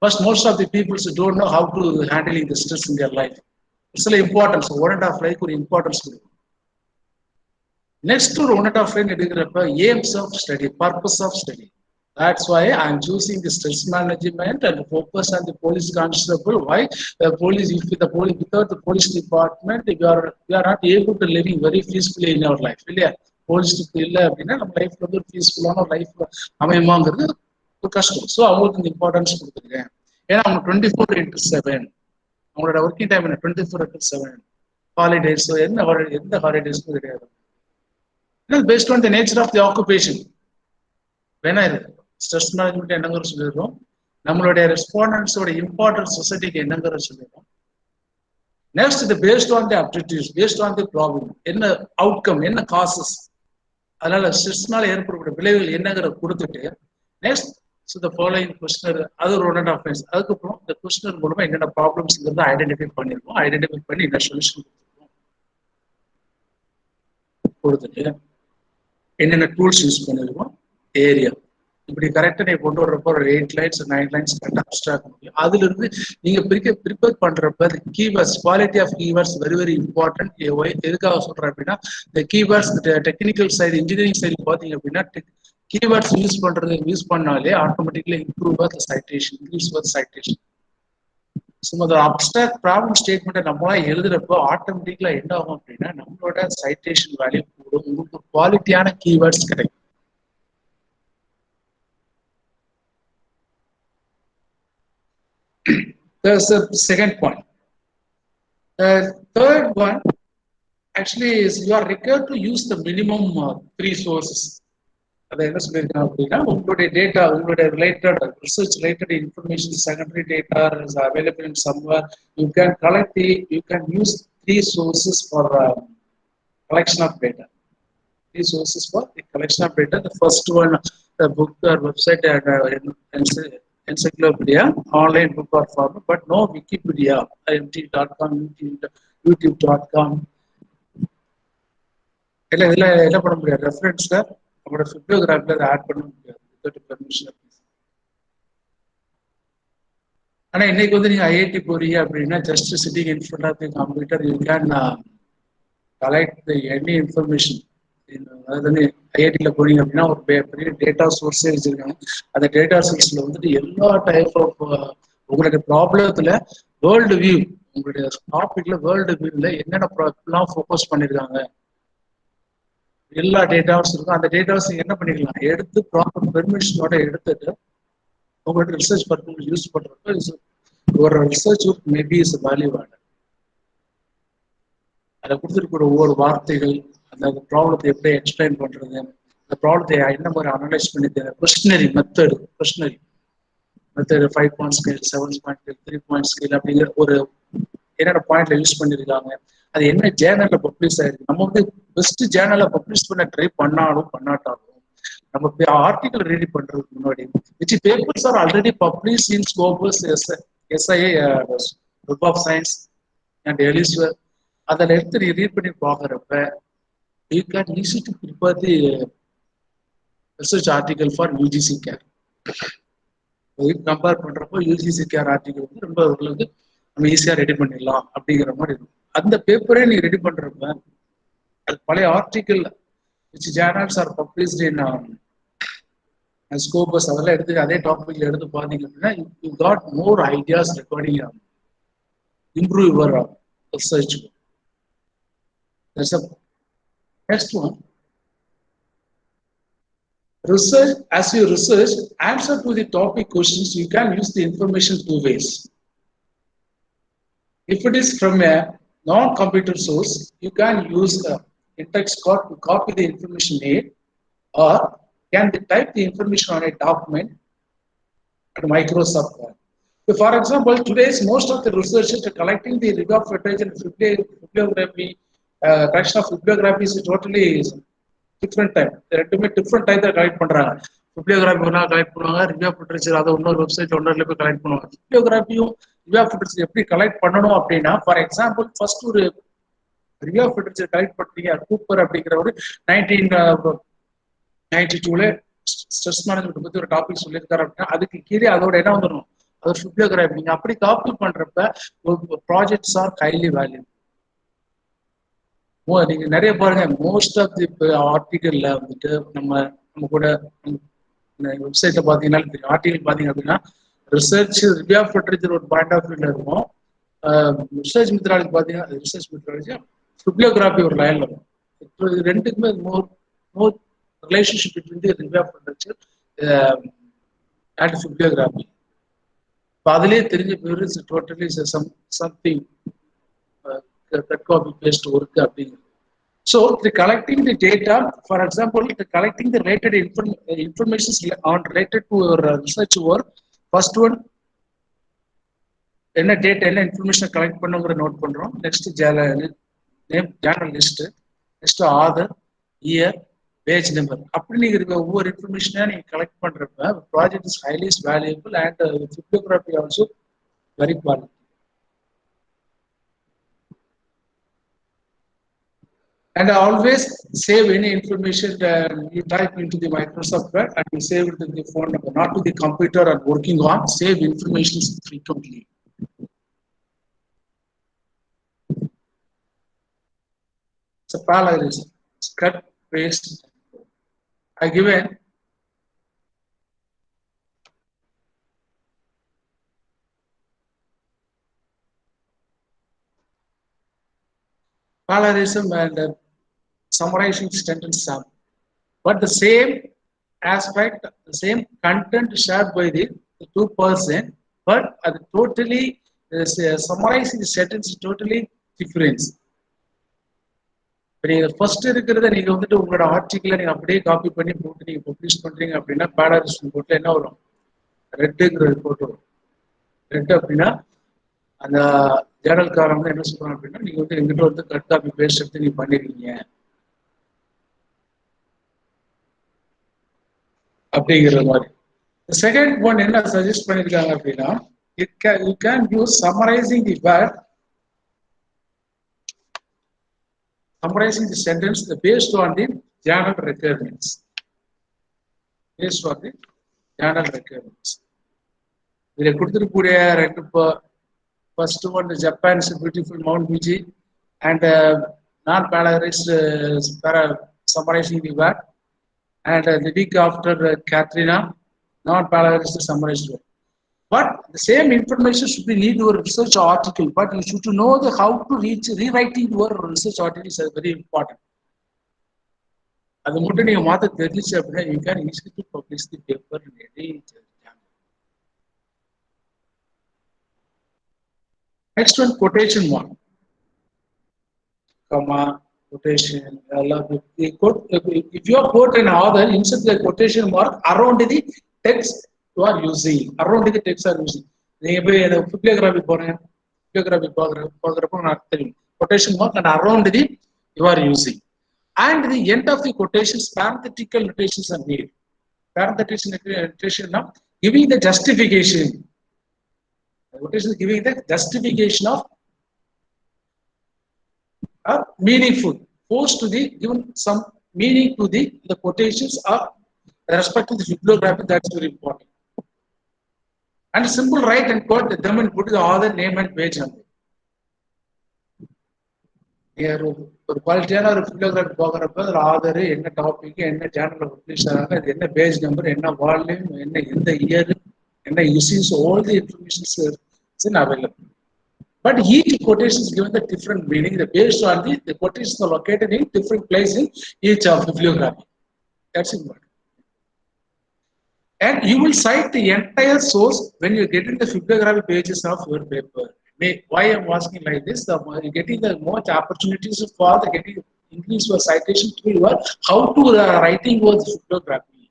First, most of the people don't know how to handling the stress in their life. It's an importance. 1.5 like ஒரு importance. Next to 1.5 line எடுக்கிறப்ப aims of study, purpose of study. That's why I'm choosing the stress management and focus on the police constable. Why? The police, without the police department, we are not able to living very peacefully in our life. Police இல்லை அப்படின்னா நம்ம லைஃப்ல வந்து ஒரு பீஸ்ஃபுல்லான life அமையுமாங்கிறது ஒரு கஷ்டம். So அவங்களுக்கு இந்த இம்பார்ட்டன்ஸ் கொடுத்துருக்கேன். ஏன்னா அவங்க 24/7 அவங்களோட ஒர்க்கிங் டைம் 24/7 ஹாலிடேஸ் எந்த ஹாலிடேஸும் கிடையாது. Based on the nature of the occupation வேணா இருக்கு. ஸ்ட்ரெஸ் மேனேஜ்மெண்ட் என்னங்கிற சொல்லிடுறோம், நம்மளுடைய ரெஸ்பாண்டன்ஸோட இம்பார்ட்டன்ஸ் சொசைட்டிக்கு என்னங்கிற சொல்லிடுறோம். நெக்ஸ்ட் இது based on the objectives, based on the problem, என்ன அவுட்கம், என்ன காசஸ், அதனால ஸ்ட்ரெஸ்னால ஏற்படக்கூடிய விளைவுகள் என்னங்கிற கொடுத்துட்டு நெக்ஸ்ட் த ஃபாலோயிங் கொஸ்டினர், அது ஒரு 1.5 lines. அதுக்கப்புறம் இந்த கொஸ்டினர் மூலமா என்னென்ன ப்ராப்ளம்ஸ்ங்கிறத ஐடென்டிஃபை பண்ணிருக்கோம், ஐடென்டிஃபை பண்ணி என்ன சொல்யூஷன் கொடுத்துட்டு என்னென்ன டூல்ஸ் யூஸ் பண்ணிருக்கோம், ஏரியா இப்படி கரெக்டா நீங்க கொண்டு வர்றப்போ ஒரு 8 lines 9 lines கரெக்டா அப்ஸ்ட்ராக்ட் முடியும். அதுல இருந்து நீங்க ப்ரிப்பேர் பண்றப்ப keywords, quality of keywords very very important. எதுக்காக சொல்றேன் அப்படின்னா இந்த keywords technical side, engineering side பாத்தீங்க அப்படின்னா கீவேர்ட்ஸ் யூஸ் பண்ணாலே automatically improve the citation, increase the citation. சும்மா அந்த அப்டிராக்ட் ப்ராப்ளம் ஸ்டேட்மெண்ட்டை நம்மளா எழுதுறப்போ ஆட்டோமேட்டிக்கலா என்ன ஆகும் அப்படின்னா நம்மளோட சைட்டேஷன் வேல்யூ கூடும், உங்களுக்கு குவாலிட்டியான கீவேர்ட்ஸ் கிடைக்கும். That's the second point. The third one actually is you are required to use the minimum 3 sources. அதை என்ன சொல்லியிருக்காங்க அப்படின்னா உங்களுடைய டேட்டா, உங்களுடைய related research related information, secondary data is available in somewhere. You can use 3 sources for collection of data. 3 sources for the collection of data. The first one, the book or website and encyclopedia, online book or format, but no Wikipedia, imt.com, youtube.com. இதுல என்ன பண்ண முடியாது, ரெஃபரன்ஸ்ல நம்மளோட பிப்ளியோகிராஃபில அதை add பண்ண முடியாது without permission. ஆனா இன்னைக்கு வந்து நீங்க ஐஐடி போறீங்க அப்படின்னா just sitting in front of the computer you can collect any information. அதாவது ஐஐடியில் போறீங்க அப்படின்னா ஒரு பெரிய டேட்டா சோர்ஸே வச்சிருக்காங்க. அந்த டேட்டா சோர்ஸ்ல வந்துட்டு எல்லா டைப் ஆஃப் உங்களுடைய ப்ராப்ளத்துல வேர்ல்டு வியூ, உங்களுடைய டாபிக்ல வேர்ல்டு வியூல என்னென்ன ப்ராப்ளம் ஃபோக்கஸ் பண்ணிருக்காங்க எல்லா டேட்டாவும் இருக்கும். அந்த டேட்டாஸ் என்ன பண்ணிக்கலாம், எடுத்து ப்ராப்பர் பெர்மிஷனோட எடுத்துட்டு உங்களோட ரிசர்ச் பர்பஸ் யூஸ் பண்றப்ப ஒரு research work maybe is value add. அதை கொடுத்துருக்கிற ஒவ்வொரு வார்த்தைகள், அந்த ப்ராப்ளத்தை எப்படி எக்ஸ்பிளைன் பண்றது, அந்த ப்ராப்ளத்தை என்ன மாதிரி அனலைஸ் பண்ணி questionnaire method 5 point scale, 7 point scale, 3 point scale அப்படிங்கிற ஒரு என்னென்ன பாயிண்ட்ல யூஸ் பண்ணிருக்காங்க, அது என்ன ஜேர்னல்ல பப்ளிஷ் ஆயிருக்கு. நம்ம வந்து பெஸ்ட் ஜேர்னல்ல பப்ளிஷ் பண்ண ட்ரை பண்ணாலும் பண்ணாட்டாலும் நம்ம ஆர்டிகல் ரெடி பண்றதுக்கு முன்னாடி which papers are already published in Scopus, SIA, Web of Science and Elsevier, அதில் எடுத்து ரீட் பண்ணி பார்க்குறப்ப you can easy to prepare the research article for UGC care. Compare பண்றப்போ யூஜிசி கேர் ஆர்டிகல் வந்து ரொம்ப ஓரளவுக்கு நம்ம ஈஸியா ரெடி பண்ணிடலாம் அப்படிங்கிற மாதிரி இருக்கும். அந்த பேப்பரே நீ ரெடி பண்றப்ப அது பழைய article which journals are published in Scopus அதெல்லாம் எடுத்து அதே டாபிக்ல எடுத்து பார்த்தீங்க அப்படின்னா you got more ideas regarding improve your research. That's a next one. Research, as you research, answer to the topic questions, you can use the information 2 ways. If it is from a non-computer source, you can use a in-text code to copy the information made, or can type the information on a document at Microsoft Word. So for example, today's most of the researchers are collecting the review of literature and bibliography. Collection of bibliography is totally different type, ரெண்டுமே different type தான் collect பண்றாங்க. Bibliography ஒன்றா collect பண்ணுவாங்க, review of literature அதை இன்னொரு website ஒன்றில் போய் collect பண்ணுவாங்க. பிப்ளியோகிராஃபியும் ரிவ்யூ ஆஃப் லிட்ரேச்சர் எப்படி கலெக்ட் பண்ணணும் அப்படின்னா, ஃபார் எக்ஸாம்பிள் ஃபர்ஸ்ட் ஒரு ரிவ்யூ ஆஃப் லிட்ரேச்சர் கலெக்ட் பண்றீங்க, கூப்பர் அப்படிங்கிற ஒரு 1992 ஸ்ட்ரெஸ் மேனேஜ்மெண்ட் பத்தி ஒரு டாபிக் சொல்லியிருக்காரு அப்படின்னா அதுக்கு கீழே அதோட என்ன வந்துடும், அது பிப்ளியோகிராஃபி. நீங்க அப்படி காப்பி பண்றப்ப ப்ராஜெக்ட்ஸ் ஆர் ஹைலி வேல்யூ. நீங்க நிறைய பாருங்க, மோஸ்ட் ஆஃப் தி ஆர்டிகல்ல வந்துட்டு நம்ம கூட வெப்சைட்ல பாத்தீங்கன்னா ஆர்டிகல் பாத்தீங்க அப்படின்னா ரிசர்ச் ரிவ்யூ ஆஃப் லிட்ரேச்சர் ஒரு பாயிண்ட் ஆஃப் வியூல இருக்கும், ரிசர்ச் மெத்தடாலஜி பாத்தீங்கன்னா ரிசர்ச் மெத்தடாலஜி பிப்ளியோகிராஃபி ஒரு லைன்ல இருக்கும். ரெண்டுக்குமே more relationship between the review of literature and bibliography. இப்போ அதுலேயே தெரிஞ்ச பேர் totally something copy paste work அப்படிங்கிறது. So the collecting the data, for example, the collecting the related information on related to your research work, first one என்ன data என்ன information collect பண்ணுங்கிற note பண்றோம். Next name journalist, next author, year, page number, அப்படி நீங்க இருக்க ஒவ்வொரு இன்ஃபர்மேஷனா நீங்க collect பண்றப்ப project is highly valuable and bibliography also very quality. And always save any information that you type into the Microsoft Word and you save it to the phone number, not to the computer and working on. Save information frequently. It's a parallel, cut, paste. I given parallelism and summarizing sentence sum. But the same aspect, the same content shared by the two person, but totally summarizing the sentence is totally different. நீங்கள் first இருக்கிறத நீங்க வந்துட்டு உங்களோட ஆர்டிகிளை நீங்க அப்படியே copy பண்ணி போட்டு நீங்க பப்ளிஷ் பண்றீங்க அப்படின்னா பேடாரிசம் போட்டு என்ன வரும், ரெட்டுங்கிறது போட்டு வரும். ரெட் அப்படின்னா அந்த ஜேர்னல்காரங்க என்ன சொல்றாங்க அப்படின்னா நீங்க வந்து எங்கிட்ட வந்து கட் காப்பி பேஸ்ட் எடுத்து நீங்க பண்ணிருக்கீங்க அப்படிங்கிற மாதிரி. செகண்ட் ஒன் என்ன சஜஸ்ட் பண்ணிருக்காங்க அப்படின்னா you can use summarizing the word, summarizing the sentence based on the journal requirements. Based on the journal requirements. இதில் கொடுத்துருக்கூடிய ரெண்டு first one Japan's beautiful Mount Fuji and non-polarized summarizing the word, and the week after Katrina non-polarized summarized word. But the same information should be need your research article, but you should know how to rewriting your research article is very important. அது மட்டும் நீங்க மாத்த தெரிஞ்சிச்சு அப்படின்னா you can easily publish the paper in any journal. Next one, quotation mark, comma, quotation. If you quote an author, insert the quotation mark around the text you are using. Around the text are using. நீங்க போய் bibliography போறேன், bibliography பார்க்குறப்போ நான் தெரியும் quotation mark and around the you are using. And the end of the quotations, parenthetical notations are made. Parenthetical notation now giving the justification. Quotation is giving the justification of meaningful, forced to the given some meaning to the quotations of respect to the bibliography. That's very important. And simple write and quote them and put the author name and page number. ஒரு குவாலிட்டியான ஒரு bibliography பார்க்குறப்ப அதில் author என்ன topic, என்ன ஜேர்னலில் publish ஆகிறாங்க, அது என்ன பேஜ் நம்பர், என்ன வால்யூம், என்ன எந்த இயர், என்ன issues, all the informations in available. But each quotation is given the different meaning. Based on the quotations are located in different places in each of bibliography. That's important. And you will cite the entire source when you get in the bibliography pages of your paper. Why I'm asking like this? You're getting the more opportunities for the getting increase your citation through your how to writing was bibliography.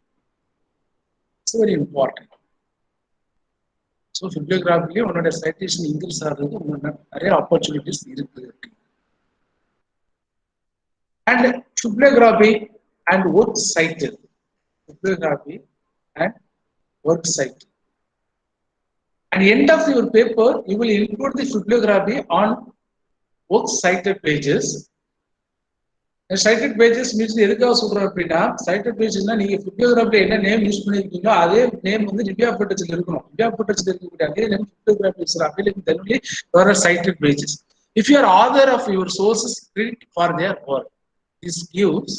It's very important. So bibliography one of the citation increase ஆகுது, நிறைய opportunities இருக்கு. And bibliography and work cited. Bibliography and work cited. At the end of your paper, you will include the bibliography on work cited pages. And cited pages means எதுக்காக சொல்றோம் அப்படின்னா cited pagesனா நீங்க bibliography என்ன name use பண்ணிருக்கீங்களோ அதே name வந்து review of லிட்டரேச்சர்ல இருக்கணும். Review of லிட்டரேச்சர்ல இருக்கக்கூடிய அதே name bibliography is available in only for cited pages. If you are author of your sources, credit for their work. This gives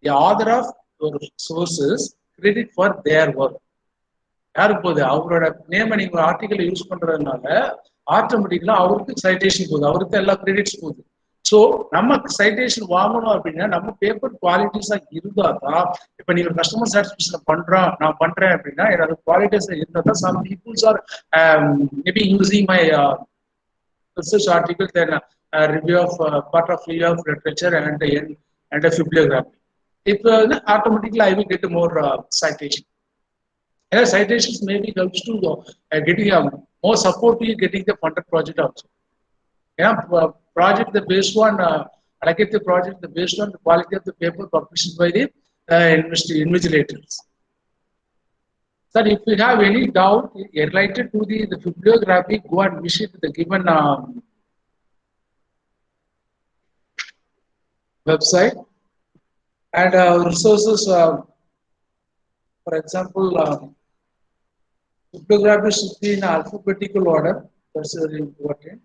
the author of your sources credit for their work. யாருக்கு போகுது, அவரோட நேமை நீங்க article use பண்றதுனால ஆட்டோமேட்டிக்கலா அவருக்கு citation போகுது, அவருக்கு எல்லா கிரெடிட்ஸ் போகுது. ஸோ நமக்கு சைட்டேஷன் வாங்கணும் அப்படின்னா நம்ம பேப்பர் குவாலிட்டிஸா இருந்தா தான், இப்ப நீங்க கஸ்டமர் சாட்டிஸ்பேக்ஷன் நான் பண்றேன் அப்படின்னா என்னோட குவாலிட்டிஸா இருந்தா தான் some peoples are maybe using my research article, then review of part of review of literature and a bibliography. If automatically I will get more citation. Citations maybe helps to getting more support to getting the funded project also. Project the based on I get the project the based on the quality of the paper published by the investigators. Sir, if you have any doubt related to the bibliography, go and visit the given website and resources. For example, bibliography should be in alphabetical order. That's very important.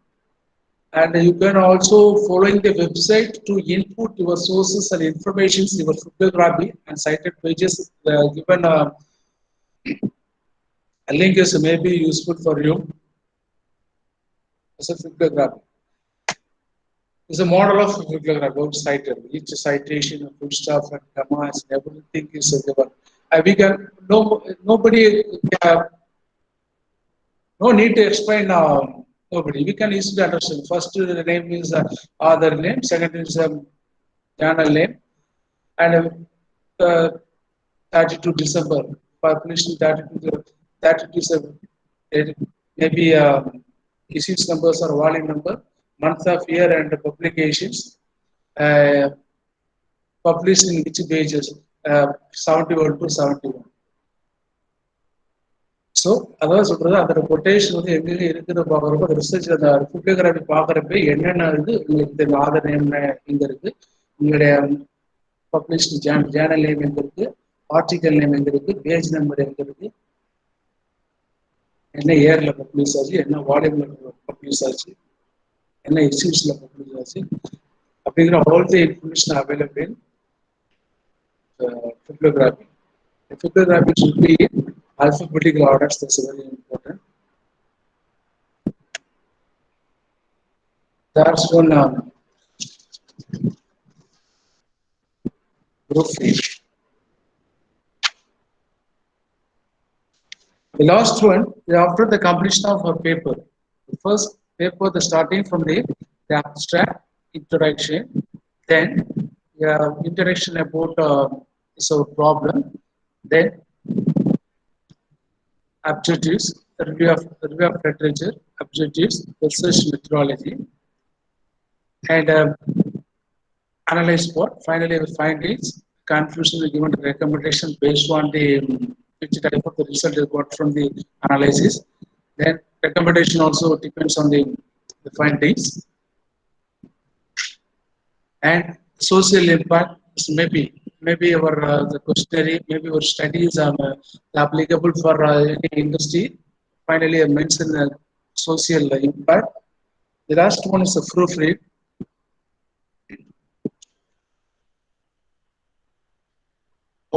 And you can also following the website to input your sources and information in your bibliography and cited pages. Given a link is maybe useful for you as a bibliography. It's a model of about cited. Each citation, full stop, and commas, and everything is given. We can nobody no need to explain. Nobody. We can easily understand. First, the name is author name. Second is journal name, and 32 December, published 32 December. Maybe issues numbers or volume number, month of year and publications, published in which pages, 71 to 71. So அதான் சொல்றது அந்த quotation வந்து எங்க இருக்குது பார்க்குறப்ப research அந்த bibliography பார்க்குறப்ப என்னென்ன இது உங்களுக்கு இந்த ஆதர் என்ன எங்க இருக்கு, உங்களுடைய பப்ளிஷ்டு ஜேர்னல் நேம் எங்க இருக்கு, ஆர்டிக்கல் நேம் எங்க இருக்கு, பேஜ் நம்பர் எங்க இருக்கு, என்ன இயர்ல பப்ளிஷ் ஆச்சு, என்ன வால்யூம்ல பப்ளிஷ் ஆச்சு, என்ன இஷ்யூஸ்ல பப்ளிஷ் ஆச்சு அப்படிங்கிற all the information available in bibliography. The bibliography should be in alphabetical order. That's very important. There's one proofread. The last one is after the completion of a paper. The first paper, the starting from the abstract, introduction, then introduction about so problem, then objectives, review of literature, objectives, research methodology, and analyze what finally the findings, conclusion will given recommendation based on the which type of the result is got from the analysis. Then recommendation also depends on the findings, and social impact is maybe our the questionnaire, maybe our studies are applicable for any industry. Finally, I mentioned social impact. The last one is a proofread.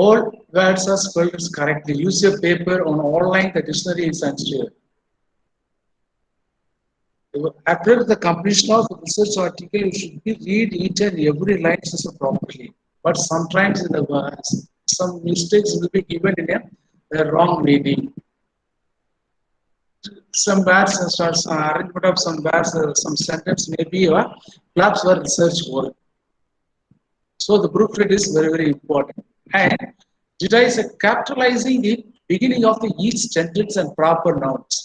All words are spelled correctly. Use your paper on online. The dictionary is unclear. After the completion of the research article, you should read each and every line properly. But sometimes in the words, some mistakes will be given in a wrong meaning. Some words, arrangement of some words, some sentence may be claps for research work. So the proofread is very, very important. And did I say capitalizing the beginning of the each sentence and proper nouns?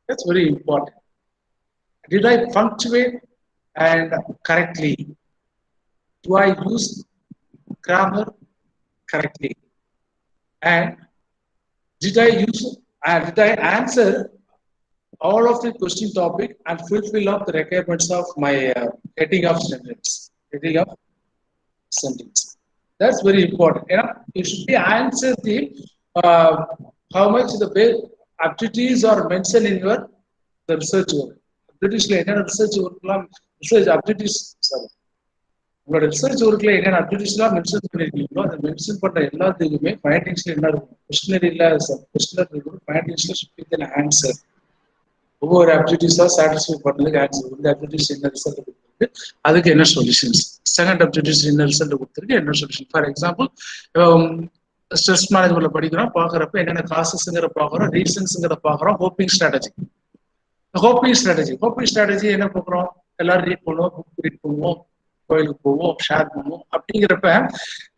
That's very important. Did I punctuate and correctly? Do I use grammar correctly? And did I answer all of the question topic and fulfill up the requirements of my heading of sentence? That's very important. You should be answer the how much the activities are mentioned in your the research work. British research work, research activities. Sorry. உங்களோட research ஒர்க்ல என்னென்ன அக்டிவிட்டிஸ்லாம் mention பண்ணிருக்கீங்களோ அதை mention பண்ற எல்லாத்துக்குமே ஃபைண்டிங்ஸ்ல என்ன இருக்கும், கொஸ்டினரியில questionnaire இருக்கும், ஃபைண்டிங்ஸ்ல should answer. ஒவ்வொரு அக்டிவிட்டிஸா சாட்டிஸ்ஃபை பண்ணதுக்கு ஆன்சர். இந்த அக்டிவிட்டிஸ் என்ன ரிசல்ட் கொடுத்துருக்கு, அதுக்கு என்ன சொல்யூஷன்ஸ், செகண்ட் அக்டிவிட்டிஸ் என்ன ரிசல்ட் கொடுத்துருக்கு, என்ன சொல்யூஷன். ஃபார் எக்ஸாம்பிள் ஸ்ட்ரெஸ் மேனேஜ்மெண்ட்ல படிக்கிறோம், பாக்குறப்ப என்னென்ன காசஸ்ங்கிற பாக்குறோம், ரீசன்ஸ்ங்கிற பாக்குறோம், ஹோப்பிங் ஸ்ட்ராட்டஜி என்ன பார்க்குறோம், எல்லாரும் ரீட் பண்ணுவோம், புக் ரீட் பண்ணுவோம், கோயிலுக்கு போவோம், ஷேர் பண்ணுவோம். அப்படிங்கிறப்ப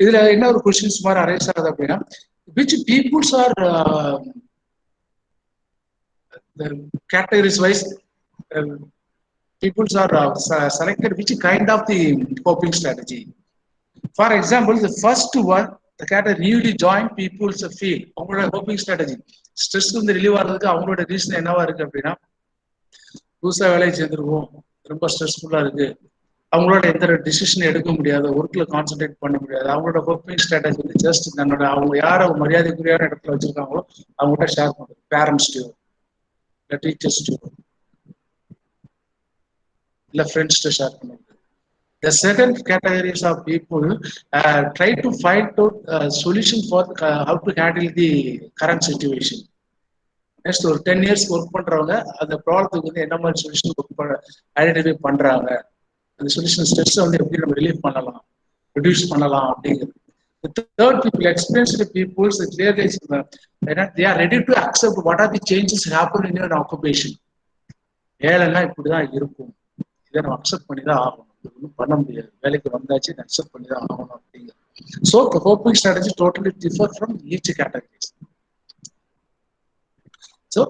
இதுல என்ன ஒரு கொஸ்டின்ஸ் மாதிரி அரைஸ் ஆகுது அப்படின்னா, which peoples are the categories wise peoples are selected which kind of the coping strategy. For example, the first one, the category newly joined people's feel அவங்களோட coping strategy ஸ்ட்ரெஸ் வந்து relieve ஆகிறதுக்கு அவங்களோட reason என்னவா இருக்கு அப்படின்னா, புதுசா வேலையை சேர்ந்துருவோம், ரொம்ப ஸ்ட்ரெஸ்ஃபுல்லா இருக்கு, அவங்களோட எந்த டிசிஷன் எடுக்க முடியாது, ஒர்க்ல கான்சென்ட்ரேட் பண்ண முடியாது, அவங்களோட கோப்பிங் ஸ்ட்ராட்டஜி வந்து ஜஸ்ட் தன்னோட அவங்க யார மரியாதைக்குரியான இடத்துல வச்சிருக்காங்களோ அவங்ககிட்ட ஷேர் பண்றது, பேரண்ட்ஸ்டையோ இல்ல டீச்சர்ஸ்டையோ இல்ல ஃப்ரெண்ட்ஸ்ட ஷேர் பண்ணுறது. The second categories of people try to find out solution for how to handle the current situation. Next ஒரு 10 years ஒர்க் பண்றவங்க அந்த ப்ராப்ளத்துக்கு வந்து என்ன மாதிரி சொல்யூஷன் ஐடென்டிஃபை பண்றாங்க, அந்த சொல்யூஷன் ஸ்ட்ரெஸ் வந்து எப்படி நம்ம ரிலீவ் பண்ணலாம், ரெடியூஸ் பண்ணலாம் அப்படிங்கிறது. The third people, experienced people, clearly they are ready to accept what are the changes happen in your occupation. வேலைன்னா இப்படிதான் இருக்கும், இதை நம்ம அக்செப்ட் பண்ணி தான் ஆகணும், ஒன்றும் பண்ண முடியாது, வேலைக்கு வந்தாச்சு அக்செப்ட் பண்ணி தான் ஆகணும் அப்படிங்கிறது. So coping strategy totally differ from each category. So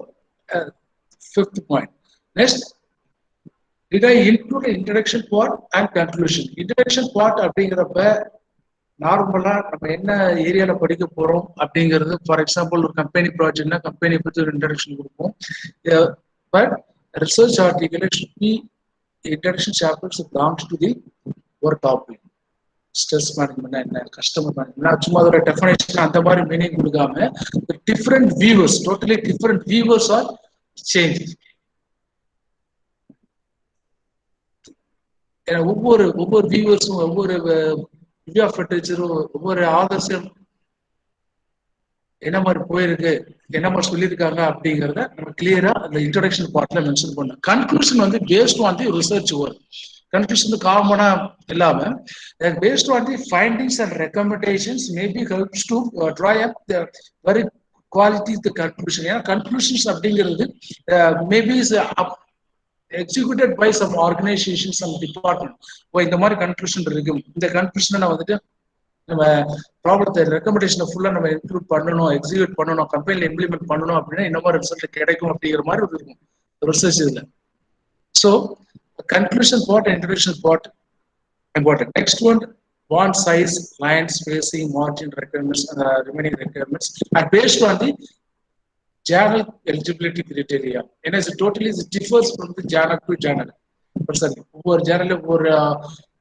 fifth point. Next, did I include the introduction part and conclusion? Introduction part அப்படிங்கிறப்ப நார்மலா நம்ம என்ன ஏரியால படிக்க போறோம் அப்படிங்கிறது, ஃபார் எக்ஸாம்பிள் ஒரு கம்பெனி ப்ராஜெக்ட்னா கம்பெனி பத்தி ஒரு இன்ட்ரடக்ஷன் கொடுப்போம். But research article should be introduction chapters belongs to the ஒரு டாபிக். ஸ்ட்ரெஸ் மேனேஜ்மெண்ட் என்ன, கஸ்டமர் மேனேஜ்மெண்ட், சும்மா அதோட டெஃபினேஷன் அந்த மாதிரி மீனிங் கொடுக்காம different viewers, totally different viewers are change. ஒவ்வொரு வியூவர்ஸும் ஒவ்வொரு ரிவ்யூ ஆஃப் லிட்டரேச்சரும் ஒவ்வொரு ஆதர்ஸும் என்ன மாதிரி போயிருக்கு, என்ன மாதிரி சொல்லியிருக்காங்க அப்படிங்கிறத நம்ம கிளியரா அந்த இன்ட்ரோடக்ஷன் பார்ட்ல மென்ஷன் பண்ணோம். கன்க்ளூஷன் வந்து based on the research work. Conclusion காமனா இல்லாம based on the findings and recommendations maybe helps to draw up the very quality the conclusion. ஏன்னா கன்க்ளூஷன்ஸ் அப்படிங்கிறது maybe is executed by some organisation, some department. இந்த மாதிரி conclusion இருக்கு, இந்த கன்க்ளூஷனை நான் வந்துட்டு நம்ம ப்ராப்ளத்தை ரெக்கமெண்டேஷனை ஃபுல்லா நம்ம இன்க்ளூட் பண்ணணும், எக்ஸிக்யூட் பண்ணணும், கம்பெனில இம்ப்ளிமெண்ட் பண்ணணும் அப்படின்னா இந்த மாதிரி ரிசல்ட் கிடைக்கும் அப்படிங்கிற மாதிரி ஒரு இருக்கும் ரிசர்ச் இதுல. So conclusion part, introduction part important. Next one, font size, line spacing, margin requirements, remaining requirements are based on the journal eligibility criteria. And as it totally differs from the journal to journal. ஒவ்வொரு Journal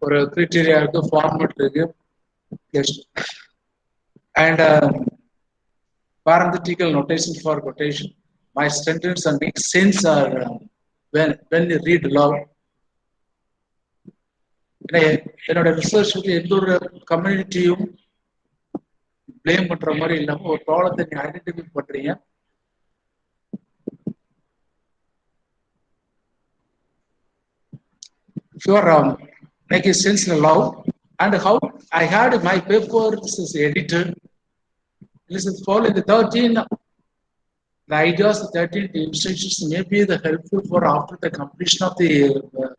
ஒரு criteria இருக்கு, format இருக்கு. And parenthetical notation for quotation. My sentence and make sense are when you read aloud. என்னோட research எந்த ஒரு கம்யூனிட்டியும் blame பண்ற மாதிரி இல்லாம ஒரு ப்ராப்ளத்தை நீங்க ஐடென்டிஃபை பண்றீங்க. If you are making sense aloud, and how I had my paper, this is edited. Listen, follow the 13. The ideas, the 13 instructions may be the helpful for after the completion of the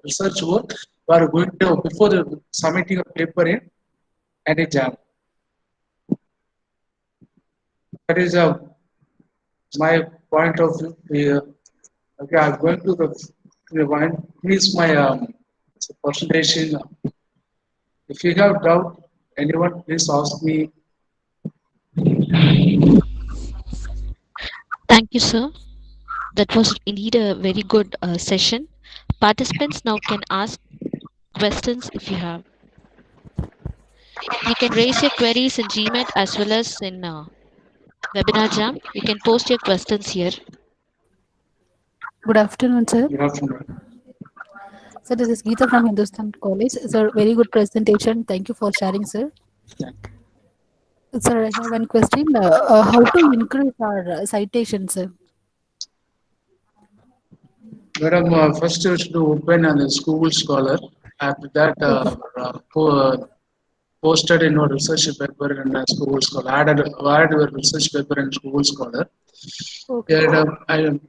research work. We are going to, before the submitting a paper in any journal. That is my point of view. Okay, I am going to the point. Please my presentation. If you have doubt, anyone please ask me. Thank you, sir. That was indeed a very good session. Participants now can ask questions if you have. You can raise your queries in GMAT as well as in Webinar Jam. You can post your questions here. Good afternoon, sir. Good afternoon. Sir, this is Geeta from Hindustan College. Sir, very good presentation. Thank you for sharing, sir. Sir, I have one question. How to increase our citations, sir? Madam, first you should open on the School Scholar. After that, posted in your research paper in School Scholar. Added your research paper in School Scholar. Okay. And,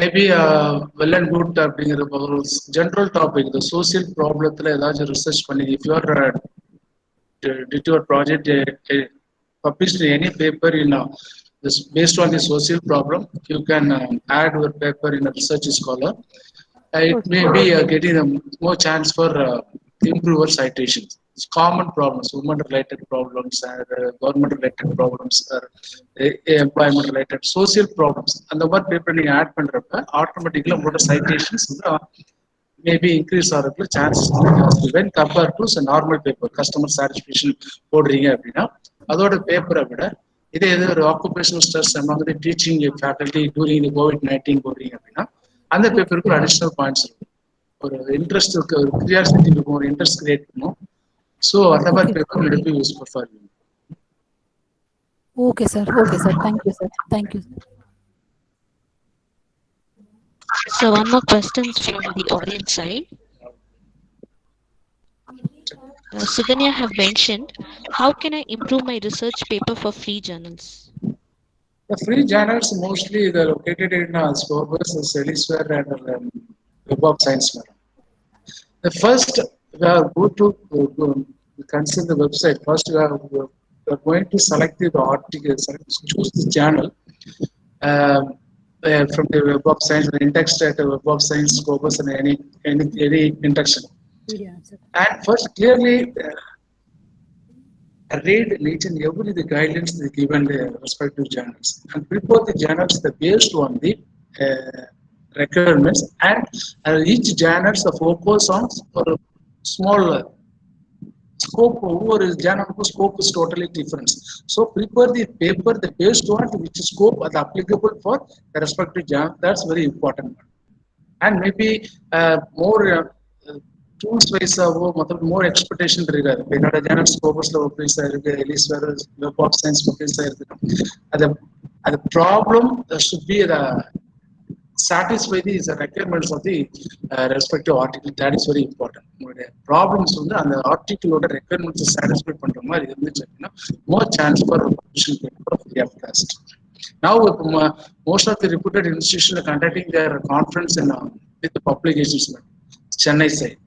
maybe well and good general topic, the social problem research பண்ணி, if you are did your project published any paper in this based on the social problem, you can add your paper in a research scholar. It may be getting more chance for improve your citations. It's common problems, women-related problems, government-related problems, employment-related, social problems. And the word paper you add பண்றப்ப automatically உங்களோட citations maybe increase ஆகிறதுக்கு chances when compared to a normal paper. Customer satisfaction போடுறீங்க அப்படின்னா அதோட பேப்பரை விட இதே ஒரு occupational stress among the teaching faculty during the COVID-19 போடுறீங்க அப்படின்னா அந்த பேப்பருக்கு ஒரு அடிஷனல் பாயிண்ட்ஸ் இருக்கும், ஒரு இன்ட்ரெஸ்ட் இருக்கு, ஒரு கியூரியாசிட்டி இருக்கும், ஒரு இன்ட்ரெஸ்ட் கிரியேட் பண்ணும். ஸோ அந்த மாதிரி paper will be useful for you. Okay, sir. Okay, sir. Thank you, sir. Thank you. So one more question from the audience side. Suganya have mentioned, how can I improve my research paper for free journals? The free journals mostly they're located in Scopus, Elsewhere, and Web of Science. The first we are going to consider the website. First, we are going to select the article, choose the journal from the Web of Science, the index at the Web of Science, Scopus, and any induction. Video answer. And first, clearly read each and every the guidelines they given the respective journals and prepare the journals the based on the requirements and each journals the focus on or small scope over journal scope is totally different. So prepare the paper the based on which scope are applicable for the respective journal. That's very important. And maybe more tools wise more expectation இருக்காது என்னோட journals ஸ்கோபஸ்ல ஒரு piece இருக்கு Ellis வேற web of science piece இருக்கு அது problem should be the satisfy the requirements of the respective article. That is very important. உங்களுடைய problems வந்து அந்த ஆர்டிகிளோட ரெக்குயர்மெண்ட்ஸ் சாட்டிஸ்ஃபை பண்ற மாதிரி இருந்துச்சு அப்படின்னா more chance for publishing paper free of cost. Now, most of the reputed institutions are conducting their conference with the publications, Chennai side.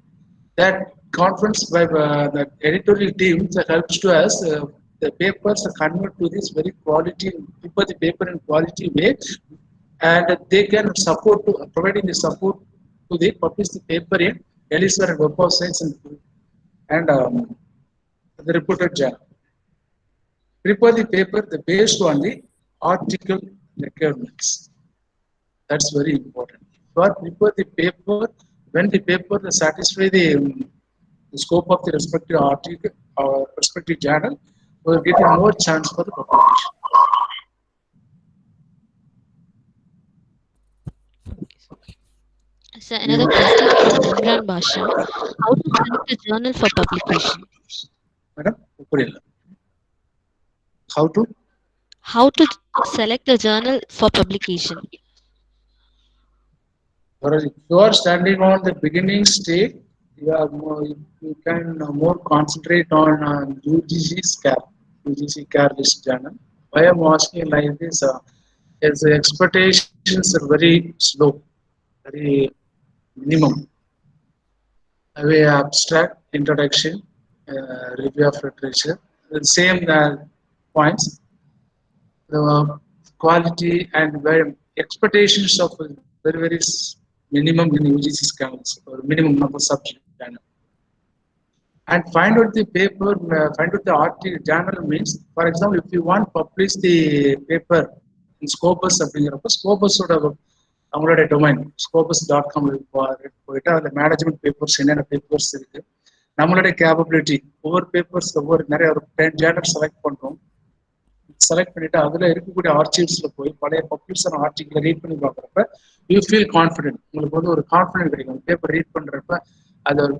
That conference by the editorial team that helps to us the papers are convert to this very quality, prepare the paper in quality way, and they can support to providing the support to the publish the paper in Elsevier and Web of Science and the reputed journal. Prepare the paper based on the article requirements. That's very important. For prepare the paper when the paper satisfy the scope of the respective article or respective journal, we will get a more chance for the publication. So another question from Imran Basha, how to select a journal for publication? Madam, how to? How to select a journal for publication? If you are standing on the beginning stage, you can more concentrate on UGC CAR list journal. Why I am asking like this is the expectations are very slow, very minimum. Away abstract, introduction, review of literature, the same points. The quality and expectations of very minimum in UGC scans or minimum number subject channel. And find out the paper, find out the article journal means, for example, if you want to publish the paper in Scopus, Scopus would have அவங்களோட domain scopus.com போயிட்டு அந்த management papers என்னென்ன papers இருக்கு நம்மளுடைய capability ஒவ்வொரு papers ஒவ்வொரு நிறைய ஒரு 10 ஜேர்னல் செலக்ட் பண்றோம். செலக்ட் பண்ணிட்டு அதுல இருக்கக்கூடிய ஆர்ச்சிவ்ஸ்ல போய் பழைய பப்ளிஷர் ஆர்டிகிள் ரீட் பண்ணி பார்க்குறப்ப யூ ஃபீல் கான்ஃபிடென்ட். உங்களுக்கு வந்து ஒரு கான்ஃபிடென்ட் கிடைக்கும். பேப்பர் ரீட் பண்றப்ப அது ஒரு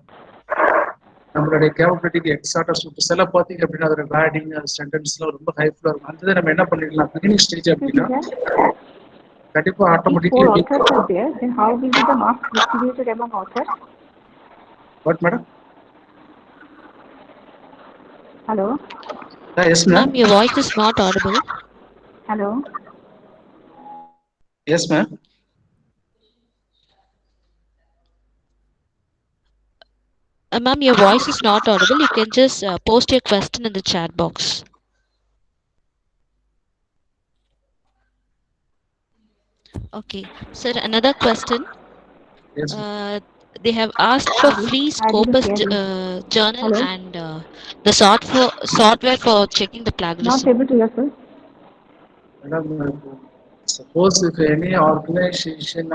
நம்மளுடைய கேப்பபிலிட்டிக்கு எக்ஸாக்டா சூட்டு. சில பார்த்தீங்க அப்படின்னா அதோட வேர்டிங் சென்டென்ஸ்லாம் ரொம்ப ஹைஃபுல்லா இருக்கும். அந்த நம்ம என்ன பண்ணிக்கலாம் பிகினிங் ஸ்டேஜ் அப்படின்னா கண்டிப்பா automatically then how will be the marks distributed among authors? What, madam? Hello? Yes, ma'am. Ma'am, your voice is not audible. Hello? Yes, ma'am. Ma'am, your voice is not audible. You can just post your question in the chat box. Okay, sir, another question. Yes, They have asked for free Scopus journal Hello? and the software for checking the Not plagiarism. able to hear, sir. madam. Suppose if any organization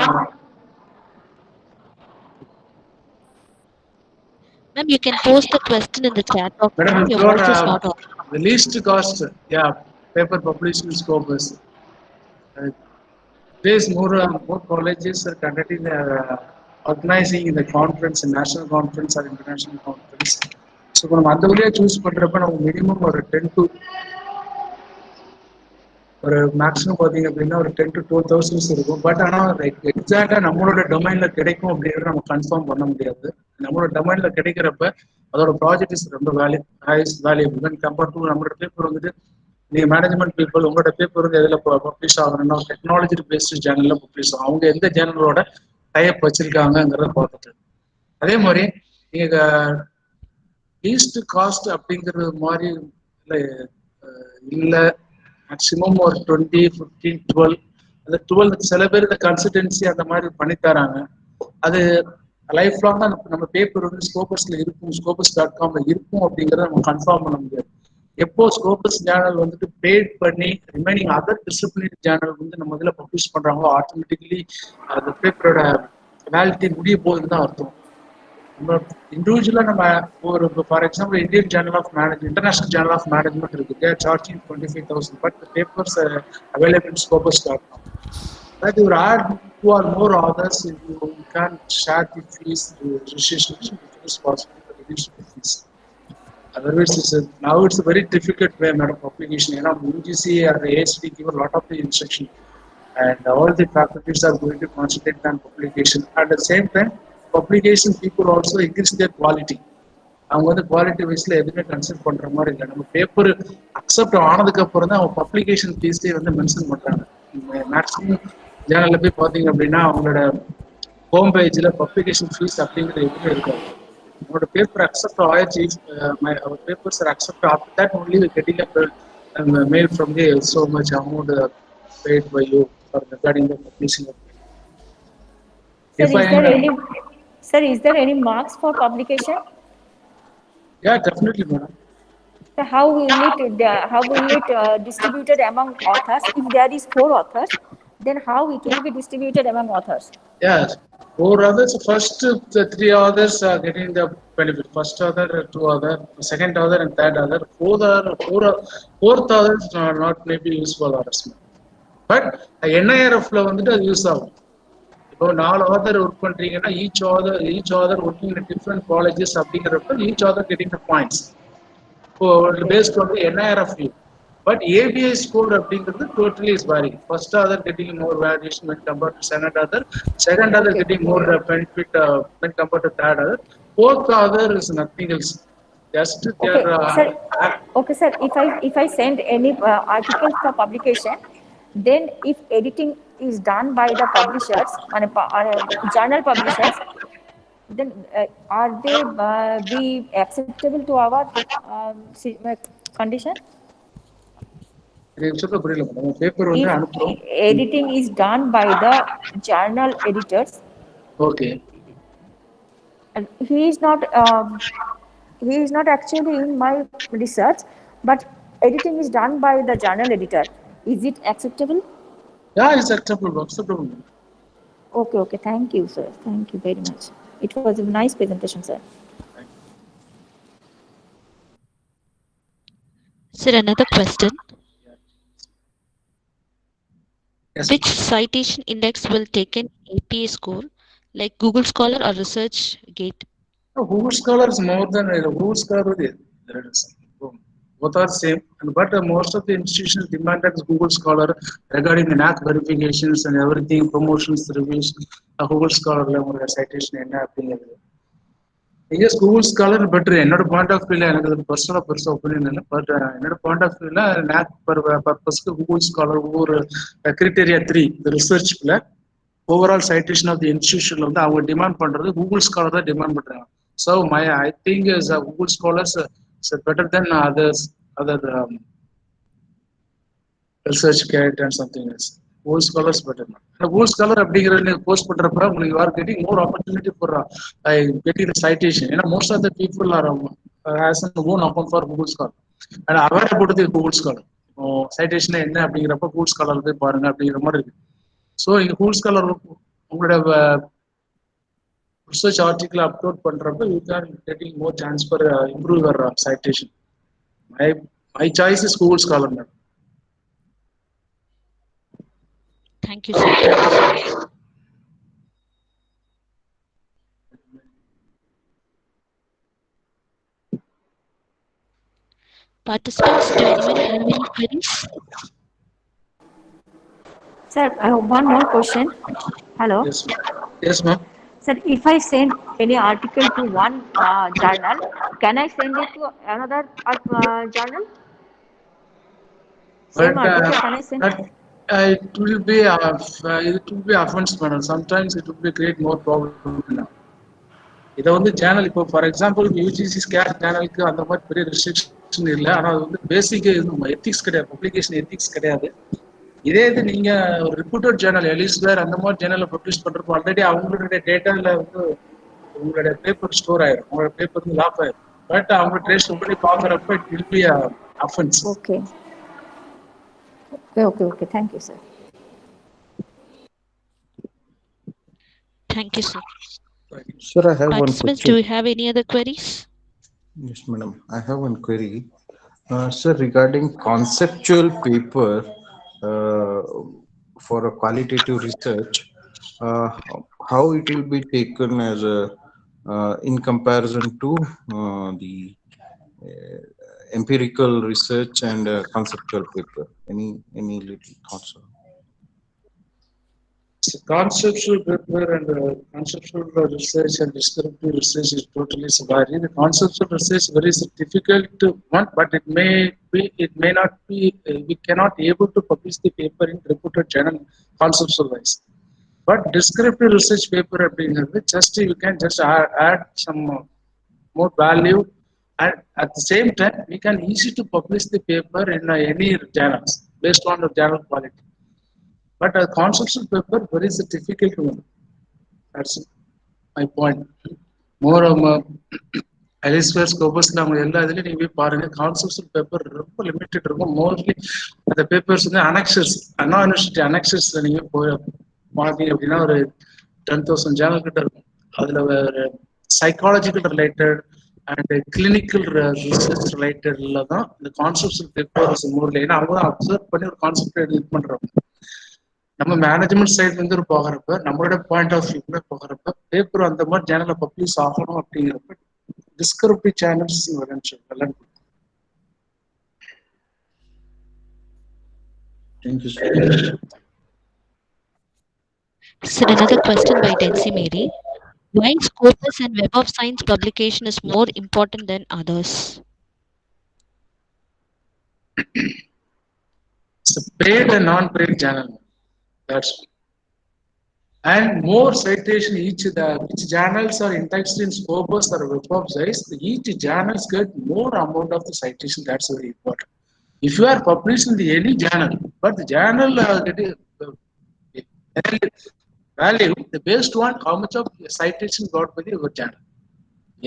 Ma'am, you can post the question in the chat box. madam, Ma'am, if your you voice is are not audible. the least cost, yeah, paper publishing Scopus. There's more colleges are conducting organizing the conference, national conference or international conference. So நம்ம அந்த வழியா choose பண்றப்ப நம்ம minimum ஒரு 10 to ஒரு maximum பார்த்தீங்க அப்படின்னா ஒரு 10 to 12,000 இருக்கும். பட் ஆனால் லைக் எக்ஸாக்டாக நம்மளோட டொமைனில் கிடைக்கும் அப்படிங்கிறத நம்ம கன்ஃபார்ம் பண்ண முடியாது. நம்மளோட டொமைனில் கிடைக்கிறப்ப அதோட ப்ராஜெக்ட் இஸ் ரொம்ப வேல்யூபிள் வென் கம்பேர்ட் டு நம்மளோட பேப்பர் வந்துட்டு நீங்கள் மேனேஜ்மெண்ட் பீப்புள் உங்களோட பேப்பர் வந்து எதில் பப்ளிஷ் ஆகணும்னா டெக்னாலஜி பேஸ்டு ஜேர்னலில் பப்ளிஷ் ஆகும். அவங்க எந்த ஜேர்னலோட டைப் வச்சிருக்காங்கிறத பார்த்துட்டு அதே மாதிரி நீங்கள் லீஸ்ட் காஸ்ட் அப்படிங்கிறது மாதிரி இல்லை மேக்ஸிமம் ஒரு 20, 15, 12 அந்த 12 சில பேர் இந்த கன்சல்டன்சி அந்த மாதிரி பண்ணித்தராங்க. அது லைஃப் லாங்காக நம்ம பேப்பர் வந்து ஸ்கோபஸ்ல இருக்கும், scopus.comல இருக்கும் அப்படிங்கிறத நம்ம கன்ஃபார்ம் பண்ண முடியாது. எப்போ ஸ்கோபஸ் சேனல் வந்துட்டு பெய்ட் பண்ணி ரிமைனிங் அதர் டிசிப்ளினரி சேனல் வந்து நம்ம இதில் பப்ளிஷ் பண்றாங்களோ ஆட்டோமேட்டிக்கலி அந்த பேப்பரோட வேலிட்டி முடிய போகுதுன்னு தான் அர்த்தம். நம்ம இண்டிவிஜுவலா நம்ம ஒரு for example Indian journal of management, international journal of management இருக்கு. They are charging 25,000, but the papers are available in scopus.com. But you add 2 or more authors, you can share the fees, the registration it is possible to reduce the fees. Otherwise, now it's a very difficult way of publication. You know, UGC or the ASD give a lot of the instruction, and all the faculties are going to concentrate on publication. At the same time, publication people also increase their quality. அவங்க வந்து quality வைஸ்ல எதுவுமே consider பண்ற மாதிரி இல்லை. நம்ம paper accept ஆனதுக்கு அப்புறம் தான் அவங்க பப்ளிகேஷன் ஃபீஸே வந்து மென்ஷன் பண்றாங்க. மேக்ஸிமம் ஜேர்னல்ல போய் பார்த்தீங்க அப்படின்னா அவங்களோட ஹோம் பேஜ்ல பப்ளிகேஷன் ஃபீஸ் அப்படிங்கிறது எதுவுமே இருக்காது. உங்களோட பேப்பர் அக்செப்ட் ஆயிடுச்சு, our papers are accept after that only getting a mail from the so much amount paid by you for regarding the publishing of it. Sir, is there any marks for publication? Yeah, definitely, madam. So how will it distributed among authors? If there is 4 authors, then how it will be distributed among authors? Yes, 4 others. First, the 3 others are getting the benefit. First other, 2 other, second other, and third other. Fourth others are not maybe useful others. But NIRFல வந்துட்டு அது use ஆகும். இப்போ 4 author work பண்றீங்கன்னா each author working in different colleges அப்படிங்கிறப்ப each author getting the points. இப்போ paste வந்து NIRF view. But ABI score அப்படிங்கிறது totally is varying. First other getting more valuation when compared to second other getting more benefit when compared to third other. Fourth other is nothing else. Just Okay, sir. If I send any articles for publication, then if editing is done by the publishers, journal publishers, then are they be acceptable to our condition? Paper வந்து அனுப்புறோம். Editing is done by the journal editors. Okay. And he is not actually in my research, but editing is done by the journal editor. Is it acceptable? Yeah, it's acceptable. Okay. Thank you, sir. Thank you very much. It was a nice presentation, sir. Sir, another question. Yes. Which citation index will take an APA score, like Google Scholar or ResearchGate? Google Scholar is more than Google Scholar. Both are same, but most of the institutions demanded Google Scholar regarding the NAC verifications and everything, promotions, reviews. Google Scholar citation என்ன அப்படிங்கிறது. Yes, Google Scholar better. என்னோட point of வியூல எனக்கு அது பர்சனலாக பெருசாக opinion இல்லை. But என்னோட பாயிண்ட் ஆஃப் வியூல NAC பர்பஸ்க்கு Google Scholar ஒவ்வொரு கிரிட்டேரியா 3 இந்த ரிசர்ச்ல ஓவரால் சைட்டேஷன் ஆஃப் தி இன்ஸ்டிடியூஷன்ல வந்து அவங்க டிமாண்ட் பண்றது Google Scholar தான் டிமாண்ட் பண்றாங்க. So I think is Google Scholars is better than other ResearchGate and something else. Google Scholars better. Google Scholar அப்படிங்கிறது போஸ்ட் பண்றப்ப உங்களுக்கு you are getting more opportunity for getting the citation. ஏன்னா most of the people are has an own account for Google Scholar and aware about the Google Scholar. citation என்ன அப்படிங்கிறப்ப Google Scholar போய் பாருங்க அப்படிங்கிற மாதிரி இருக்கு. ஸோ இங்க Google Scholar உங்களோட ரிசர்ச் ஆர்டிகிள் அப்லோட் பண்றப்ப you can getting more chance for improve your citation. My choice is Google Scholar. Thank you, sir. Thank you, sir. Participants, do anyone have any queries? Sir, I have one more question. Hello. Yes, yes, ma'am. Sir, if I send any article to one journal, can I send it to another journal? Same But article, can I send? it will be offense, madam. Sometimes it will be create more problem. இதை வந்து channel இப்போ for example UGC scare சேனலுக்கு அந்த மாதிரி பெரிய restriction இல்லை. ஆனால் அது வந்து பேசிக் எத்திக்ஸ் கிடையாது, பப்ளிகேஷன் எத்திக்ஸ் கிடையாது. இதே இது நீங்க ஒரு ரிப்பூட்டட் சேனல் எலிஸ்வேர் அந்த மாதிரி சேனல்ல பப்ளிஷ் பண்றப்போ ஆல்ரெடி அவங்களுடைய டேட்டால வந்து உங்களுடைய பேப்பர் ஸ்டோர் ஆயிரும், உங்களோட பேப்பர் வந்து லாக் ஆயிரும். பட் அவங்க ட்ரேஸ் பண்ணி பாக்குறப்ப it will B offence. Okay. Okay. Thank you, sir. Thank you, sir. Sir, I have one Participants, question. do you have any other queries? Yes, madam. I have one query. Sir, regarding conceptual paper for a qualitative research, how it will be taken as a in comparison to the empirical research and conceptual paper? Any little thoughts? Conceptual paper and conceptual research and descriptive research is totally vary. The conceptual research is very difficult one, but it may not be. We cannot able to publish the paper in reputed journal conceptual wise. But descriptive research paper, just you can just add some more value, and at the same time we can easy to publish the paper in any journals based on the journal quality. But a conceptual paper very difficult one. That's my point. More Elsewhere scopus நம்ம எல்லா இதுலயும் நீங்க போய் பாருங்க, conceptual paper ரொம்ப limited இருக்கும். Mostly அந்த papers வந்து அனெக்சஸ், அண்ணா யூனிவர்சிட்டி அனெக்சஸ்ல நீங்க போய் பார்த்தீங்க அப்படின்னா ஒரு 10,000 ஜேர்னல் கிட்ட இருக்கும். அதுல ஒரு psychological related and clinical research ரிலேட்டட்ல தான் இந்த கான்செப்சுவல் பேப்பர்ஸ் மோர்ல, ஏன்னா அவங்க தான் அப்சர்வ் பண்ணி ஒரு கான்செப்ட் இது பண்றாங்க. நம்ம மேனேஜ்மெண்ட் சைட்ல இருந்து போகிறப்ப, நம்மளோட பாயிண்ட் ஆஃப் வியூல போகிறப்ப பேப்பர் அந்த மாதிரி சேனல்ல பப்ளிஷ் ஆகணும் அப்படிங்கிறப்ப டிஸ்கிரிப்டிவ் சேனல்ஸ் வரணும். Thank you, sir. Sir, another question by Densi Mary. Why Scopus and Web of Science publication is more important than others? It's a paid and non-paid channel. That's and more citation each channels are indexed in Scopus or Web of Science. Each channels get more amount of the citation. That's very important. If you are published in any journal, but the journal getting value, the based on how much of citation got by your channel.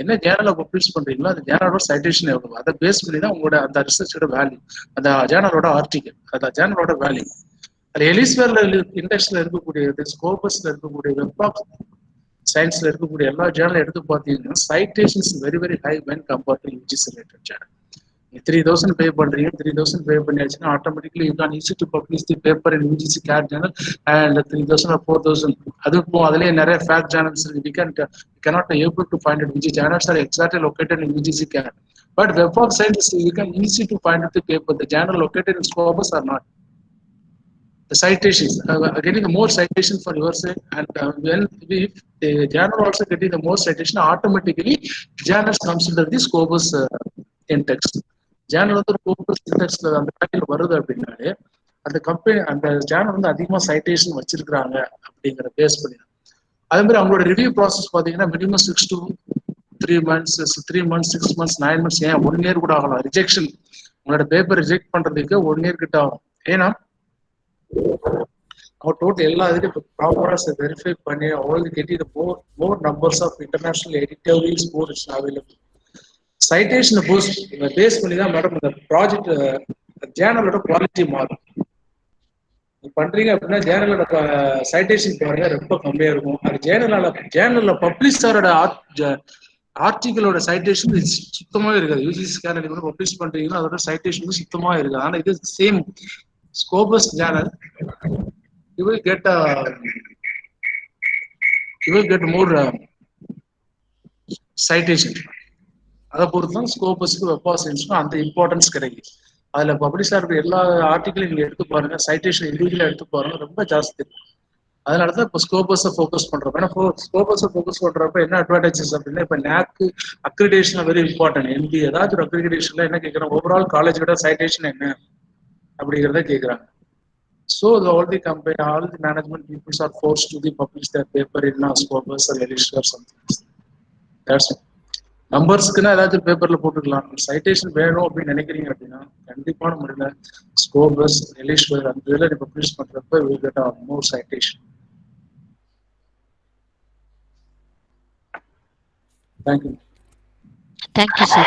என்ன ஜேர்னலை publish பண்றீங்களோ அந்த ஜேர்னலோட citation எவ்வளவு, அதை base பண்ணி தான் உங்களோட அந்த ரிசர்ச்சோட value, அந்த ஜேர்னலோட ஆர்டிகல், அந்த ஜேர்னலோட வேல்யூ. அது எலிஸ்வேர்ல இண்டெக்ஸ்ல இருக்கக்கூடிய, ஸ்கோபஸ்ல இருக்கக்கூடிய, வெப் ஆஃப் சயின்ஸ்ல இருக்கக்கூடிய எல்லா ஜேர்னலும் எடுத்து பார்த்தீங்கன்னா citations very very high when compared to UGC related journal. 3,000 pay பண்றீங்க, 3,000 பே பண்ணியாச்சுன்னா automatically you can easy to publish the paper in UGC care journal and 3,000 or 4,000. அதுக்கும் அதுலேயே நிறைய ஃபேக்ட் ஜேர்னல்ஸ் இருக்கு. We cannot able to find it which journals are exactly located in UGC CAT. But Web of Science, you can easy to find the paper. The journal located in Scopus are not. The citations, getting the more citation for your side, and when if the journal also getting the more citation, automatically journals comes under the Scopus index. Journal வந்து Scopus indexல அந்த battle வருது அப்படின்னாலே அந்த company அந்த Journal வந்து அதிகமாக citation வச்சிருக்கிறாங்க அப்படிங்கிற பேஸ் பண்ணி. அதே மாதிரி அவங்களோட ரிவ்யூ ப்ராசஸ் பார்த்தீங்கன்னா minimum 6 to 3 months, 6 months, 9 months, ஏன் 1 year கூட ஆகலாம். ரிஜெக்ஷன், உங்களோட பேப்பர் ரிஜெக்ட் பண்றதுக்கு 1 year கிட்ட ஆகும். ஏன்னா அவர் டோட்டல் எல்லா இதுலையும் ப்ராப்பராக வெரிஃபை பண்ணி அவங்களுக்கு getting more numbers of international editorials more it's available. சைட்டேஷனை பேஸ் பண்ணி தான் மேடம் இந்த ப்ராஜெக்ட் ஜேர்னலோட குவாலிட்டி மாறும். பண்றீங்க அப்படின்னா ஜேர்னலோட சைட்டேஷன் பாருங்க ரொம்ப கம்மியா இருக்கும். அது ஜேர்னல்ல பப்ளிஷரோட ஆர்டிகளோட சைட்டேஷன் சுத்தமாவே இருக்காது. யூஜிசி ஸ்கேனல் கூட பப்ளிஷ் பண்றீங்கன்னா அதோட சைட்டேஷன் சுத்தமா இருக்காது. ஆனா இது same Scopus Journal you will get more citation. அதை பொறுத்து தான் ஸ்கோபஸ்க்கு வெப் ஆஃப் சயின்ஸ்க்கும் அந்த இம்பார்ட்டன்ஸ் கிடைக்கும். அதில் பப்ளிஷ் ஆகிற எல்லா ஆர்டிக்கலையும் நீங்கள் எடுத்து பாருங்க, சைட்டேஷன் இண்டிவிஜுவலாக எடுத்து பாருங்க, ரொம்ப ஜாஸ்தி. அதனால தான் இப்போ ஸ்கோபஸை ஃபோக்கஸ் பண்ணுறோம். ஏன்னா ஸ்கோபஸை ஃபோக்கஸ் பண்ணுறப்ப என்ன அட்வான்டேஜஸ் அப்படின்னா, இப்போ நேக்கு அக்ரிடேஷன் வெரி இம்பார்ட்டன்ட். MBA ஏதாச்சும் ஒரு அக்ரிடேஷனில் என்ன கேட்குறாங்க, ஓவரால் காலேஜோட சைட்டேஷன் என்ன அப்படிங்கிறத கேட்குறாங்க. So all the company, all the management people are forced to publish their paper in Scopus or Elixir or something. That's it. நம்பர்ஸ்க்குன்னா ஏதாச்சும் பேப்பர்ல போட்டுக்கலாம். சைட்டேஷன் வேணும் அப்படின்னு நினைக்கிறீங்க அப்படின்னா கண்டிப்பான முறையில் ஸ்கோபஸ், எலிஷ்வர் அந்த இதில் பப்ளிஷ் பண்றப்ப we get more citation. Thank you. Thank you, sir.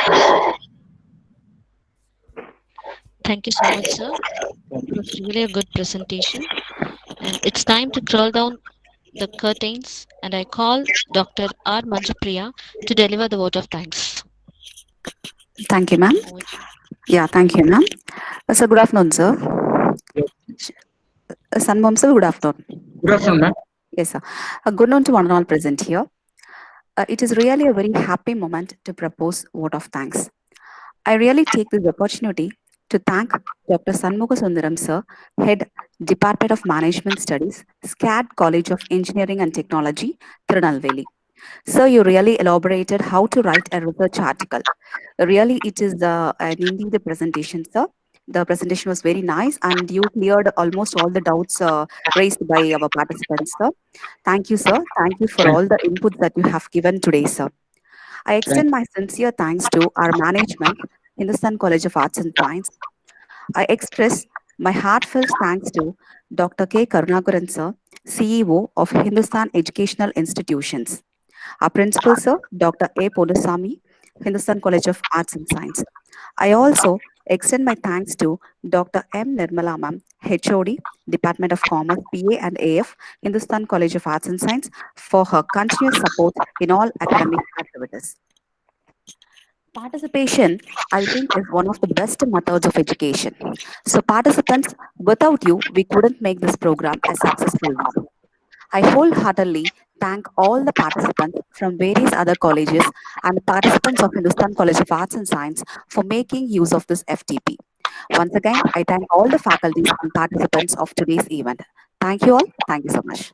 Thank you so much, sir. It was really a good presentation. And it's time to crawl down the curtains, and I call Dr. R. Manjupriya to deliver the vote of thanks. Thank you, ma'am. Yeah, thank you, ma'am. So, good afternoon, sir. Sundaram, sir, good afternoon. Good afternoon, ma'am. Yes, sir. Good afternoon to one and all present here. It is really a very happy moment to propose vote of thanks. I really take this opportunity to thank Dr. Sundaram, sir, Head, Department of Management Studies, SCAD College of Engineering and Technology, Tirunelveli. Sir, you really elaborated how to write a research article. Really, it is indeed a presentation, sir. The presentation was very nice and you cleared almost all the doubts raised by our participants, sir. Thank you, sir. Thank you for all the inputs that you have given today, sir. I extend my sincere thanks to our management, Hindustan College of Arts and Science. I express my heartfelt thanks to Dr. K. Karunakaran, sir, CEO of Hindustan Educational Institutions. Our principal, sir, Dr. A. Polusamy, Hindustan College of Arts and Science. I also extend my thanks to Dr. M. Nirmala ma'am, HOD, Department of Commerce, PA and AF, Hindustan College of Arts and Science, for her continuous support in all academic activities. Participation, I think, is one of the best methods of education. So participants, without you, we couldn't make this program a successful one. I wholeheartedly thank all the participants from various other colleges and participants of Hindustan College of Arts and Science for making use of this FTP. Once again, I thank all the faculties and participants of today's event. Thank you all. Thank you so much.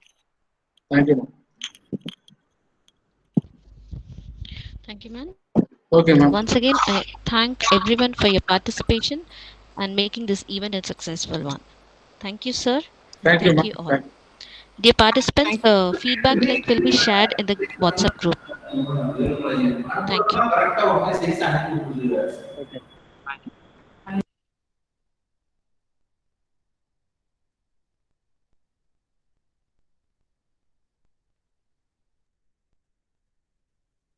Thank you, ma'am. Thank you, ma'am. Okay, ma'am. Once again, I thank everyone for your participation and making this event a successful one. Thank you, sir. Thank you, ma'am. you all. Dear participants, the feedback link will be shared in the WhatsApp group. Thank you.